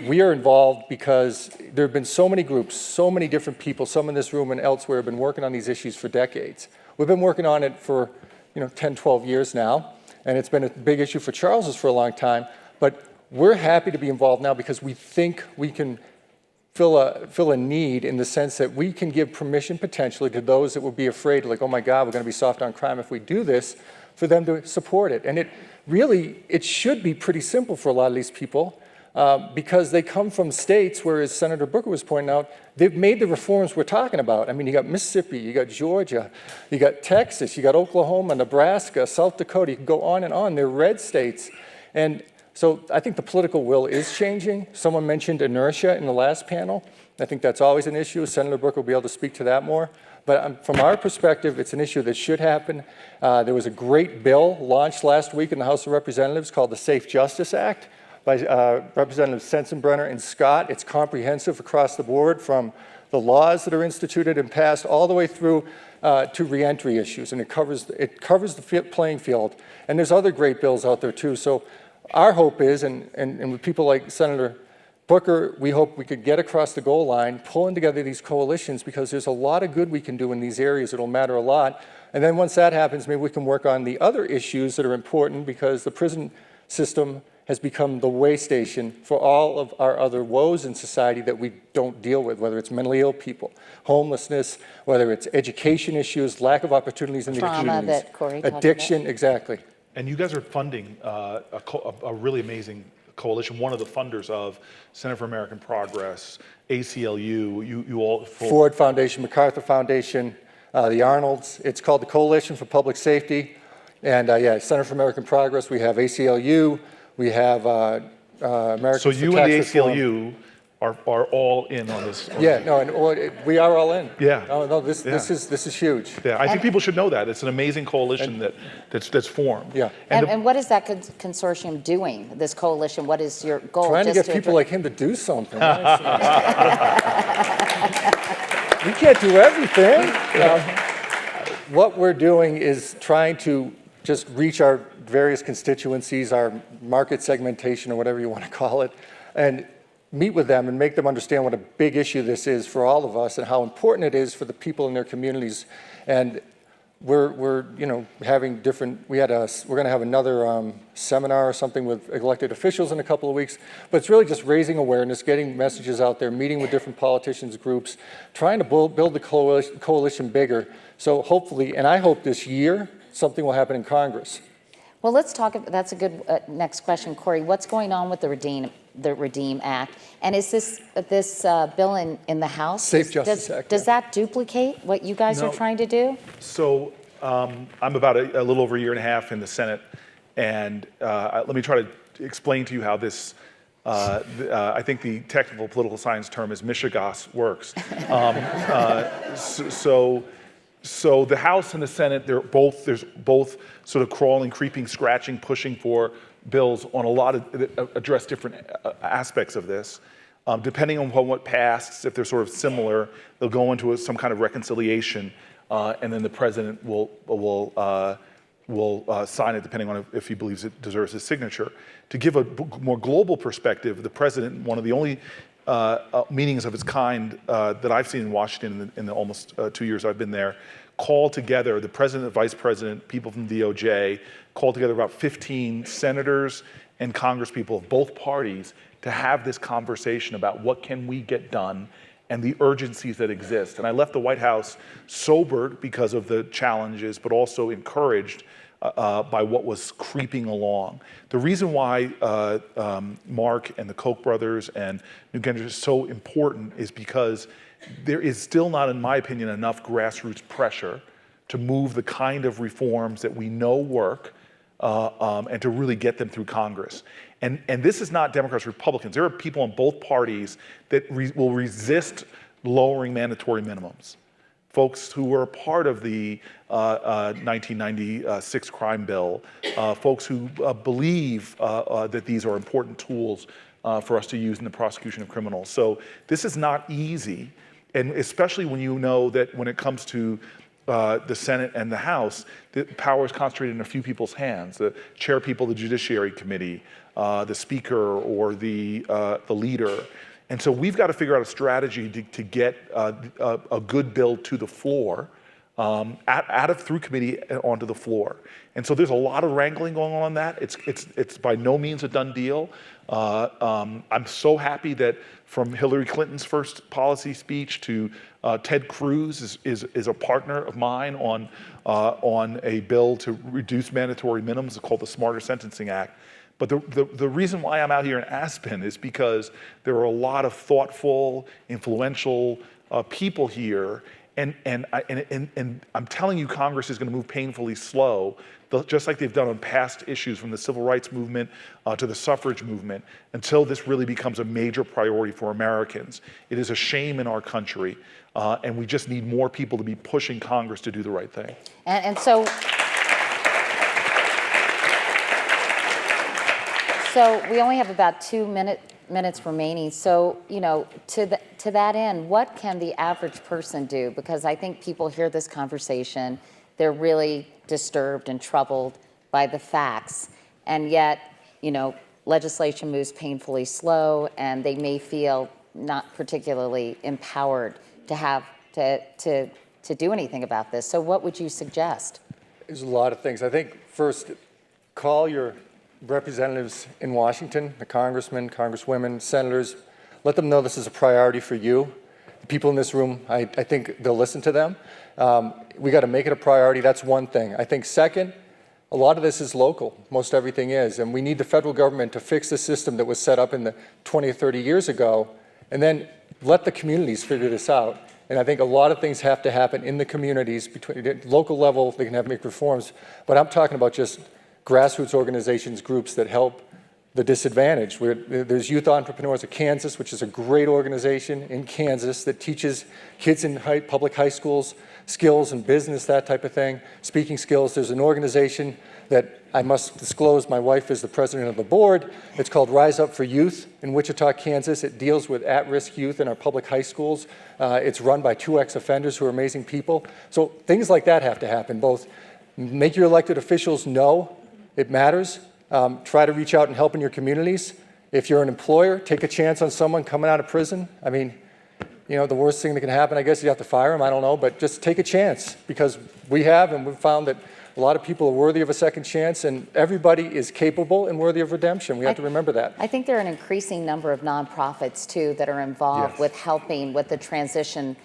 We are involved because there have been so many groups, so many different people, some in this room and elsewhere have been working on these issues for decades. We've been working on it for 10, 12 years now, and it's been a big issue for Charles's for a long time, but we're happy to be involved now because we think we can fill a need in the sense that we can give permission potentially to those that will be afraid, like, oh my God, we're going to be soft on crime if we do this, for them to support it. And it should be pretty simple for a lot of these people. Because they come from states where, as Senator Booker was pointing out, they've made the reforms we're talking about. I mean, you got Mississippi, you got Georgia, you got Texas, you got Oklahoma, Nebraska, South Dakota, you can go on and on. They're red states. And so I think the political will is changing. Someone mentioned inertia in the last panel. I think that's always an issue. Senator Booker will be able to speak to that more. But from our perspective, it's an issue that should happen. There was a great bill launched last week in the House of Representatives called the Safe Justice Act by Representatives Sensenbrenner and Scott. It's comprehensive across the board, from the laws that are instituted and passed all the way through to reentry issues, and it covers the playing field. And there's other great bills out there too. So our hope is, and with people like Senator Booker, we hope we could get across the goal line, pulling together these coalitions, because there's a lot of good we can do in these areas. It'll matter a lot. And then once that happens, maybe we can work on the other issues that are important, because the prison system has become the way station for all of our other woes in society that we don't deal with, whether it's mentally ill people, homelessness, whether it's education issues, lack of opportunities in the communities, that Cory addiction, exactly. And you guys are funding a really amazing coalition, one of the funders of Center for American Progress, ACLU, you all... Ford Foundation, MacArthur Foundation, the Arnolds. It's called the Coalition for Public Safety. And yeah, Center for American Progress, we have ACLU, we have Americans So for you Tax and the Reform. ACLU are all in on this? Yeah, no, and we are all in. Yeah. No, this is huge. Yeah, I think people should know that. It's an amazing coalition that's formed. Yeah. And what is that consortium doing, this coalition? What is your goal? Trying to just get people like him to do something. We like... can't do everything. What we're doing is trying to just reach our various constituencies, our market segmentation, or whatever you want to call it, and meet with them and make them understand what a big issue this is for all of us and how important it is for the people in their communities. And we're having different, we're going to have another seminar or something with elected officials in a couple of weeks, but it's really just raising awareness, getting messages out there, meeting with different politicians, groups, trying to build the coalition bigger. So hopefully, and I hope this year, something will happen in Congress. Well, let's talk, that's a good next question, Cory. What's going on with the Redeem Act? And is this bill in the House? Safe Justice Act. Does that duplicate what you guys are trying to do? So I'm about a little over a year and a half in the Senate, and let me try to explain to you how this, I think the technical political science term is mishegas works. So the House and the Senate, there's both sort of crawling, creeping, scratching, pushing for bills on a lot of, that address different aspects of this. Depending on what passed, if they're sort of similar, they'll go into some kind of reconciliation, and then the president will sign it depending on if he believes it deserves his signature. To give a more global perspective, the president, one of the only meetings of its kind that I've seen in Washington in the almost 2 years I've been there, called together the president, the vice president, people from DOJ, called together about 15 senators and congresspeople of both parties to have this conversation about what can we get done and the urgencies that exist. And I left the White House sobered because of the challenges, but also encouraged by what was creeping along. The reason why Mark and the Koch brothers and Newt Gingrich is so important is because there is still not, in my opinion, enough grassroots pressure to move the kind of reforms that we know work and to really get them through Congress. And this is not Democrats, Republicans. There are people on both parties that will resist lowering mandatory minimums. Folks who were a part of the 1996 crime bill, folks who believe that these are important tools for us to use in the prosecution of criminals. So this is not easy, and especially when you know that when it comes to the Senate and the House, the power is concentrated in a few people's hands, the chair people of the Judiciary Committee, the Speaker, or the leader. And so we've got to figure out a strategy to get a good bill to the floor, through committee and onto the floor. And so there's a lot of wrangling going on that. It's by no means a done deal. I'm so happy that from Hillary Clinton's first policy speech to Ted Cruz is a partner of mine on a bill to reduce mandatory minimums called the Smarter Sentencing Act. But the reason why I'm out here in Aspen is because there are a lot of thoughtful, influential people here, and I'm telling you, Congress is going to move painfully slow, just like they've done on past issues, from the civil rights movement to the suffrage movement, until this really becomes a major priority for Americans. It is a shame in our country, and we just need more people to be pushing Congress to do the right thing. And so we only have about 2 minutes remaining. So, to that end, what can the average person do? Because I think people hear this conversation, they're really disturbed and troubled by the facts, and yet, legislation moves painfully slow, and they may feel not particularly empowered to do anything about this. So, what would you suggest? There's a lot of things. I think first, call your representatives in Washington, the congressmen, congresswomen, senators, let them know this is a priority for you. The people in this room, I think they'll listen to them. We got to make it a priority. That's one thing. I think second, a lot of this is local. Most everything is. And we need the federal government to fix the system that was set up in the 20 or 30 years ago, and then let the communities figure this out. And I think a lot of things have to happen in the communities. Between at local level, they can have make reforms. But I'm talking about just grassroots organizations, groups that help the disadvantaged. There's Youth Entrepreneurs of Kansas, which is a great organization in Kansas that teaches kids in public high schools skills and business, that type of thing, speaking skills. There's an organization that I must disclose, my wife is the president of the board. It's called Rise Up for Youth in Wichita, Kansas. It deals with at-risk youth in our public high schools. It's run by 2 ex-offenders who are amazing people. So things like that have to happen. Both make your elected officials know it matters. Try to reach out and help in your communities. If you're an employer, take a chance on someone coming out of prison. I mean, you know, the worst thing that can happen, I guess you have to fire them, I don't know, but just take a chance, because we've found that a lot of people are worthy of a second chance, and everybody is capable and worthy of redemption. We have to remember that. I think there are an increasing number of nonprofits, too, that are involved with helping with the transition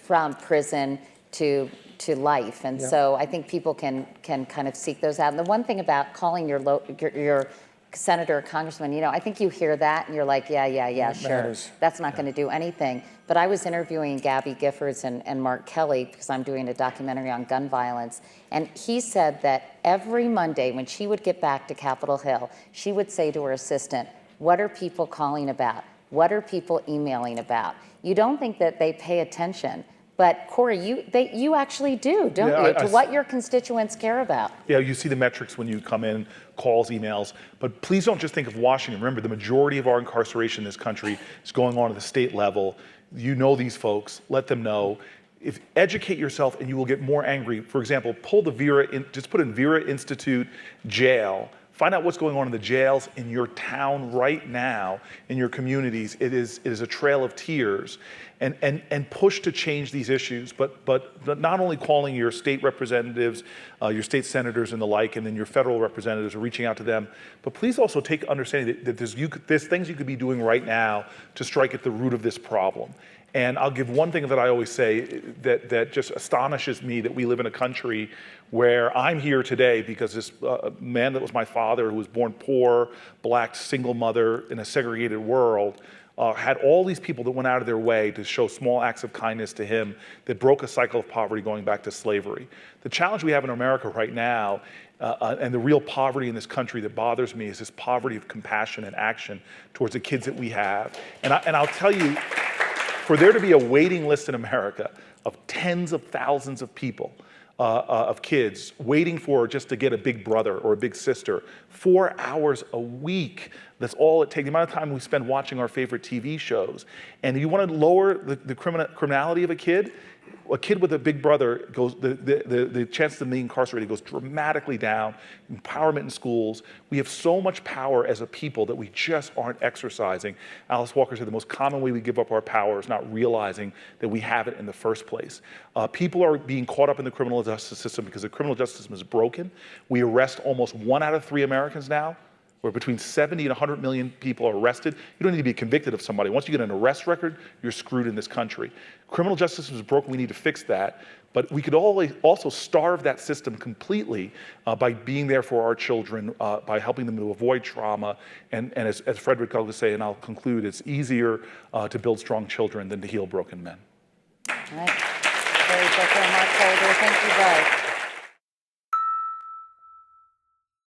from prison to life. And so I think people can kind of seek those out. And the one thing about calling your senator or congressman, you know, I think you hear that and you're like, yeah, sure. Matters. That's not going to do anything. But I was interviewing Gabby Giffords and Mark Kelly because I'm doing a documentary on gun violence. And he said that every Monday when she would get back to Capitol Hill, she would say to her assistant, what are people calling about? What are people emailing about? You don't think that they pay attention. But Cory, you actually do, don't you, to what your constituents care about? Yeah, you see the metrics when you come in, calls, emails. But please don't just think of Washington. Remember, the majority of our incarceration in this country is going on at the state level. You know these folks. Let them know. Educate yourself, and you will get more angry. For example, just put in Vera Institute jail. Find out what's going on in the jails in your town right now, in your communities. It is a trail of tears. And push to change these issues, but not only calling your state representatives, your state senators and the like, and then your federal representatives, reaching out to them, but please also take understanding that there's things you could be doing right now to strike at the root of this problem. And I'll give one thing that I always say that just astonishes me, that we live in a country where I'm here today because this man that was my father, who was born poor, black, single mother in a segregated world, had all these people that went out of their way to show small acts of kindness to him that broke a cycle of poverty going back to slavery. The challenge we have in America right now, and the real poverty in this country that bothers me, is this poverty of compassion and action towards the kids that we have. And I'll tell you, for there to be a waiting list in America of tens of thousands of people, of kids waiting for just to get a big brother or a big sister, 4 hours a week. That's all it takes. The amount of time we spend watching our favorite TV shows. And you want to lower the criminality of a kid with a big brother goes, the chance of being incarcerated goes dramatically down. Empowerment in schools. We have so much power as a people that we just aren't exercising. Alice Walker said the most common way we give up our power is not realizing that we have it in the first place. People are being caught up in the criminal justice system because the criminal justice system is broken. We arrest almost 1 out of 3 Americans now, where between 70 and 100 million people are arrested. You don't need to be convicted of somebody. Once you get an arrest record, you're screwed in this country. Criminal justice system is broken. We need to fix that. But we could always also starve that system completely by being there for our children, by helping them to avoid trauma. And as Frederick Douglass say, and I'll conclude, it's easier to build strong children than to heal broken men. All right. Cory Booker and Mark Holden, thank you both.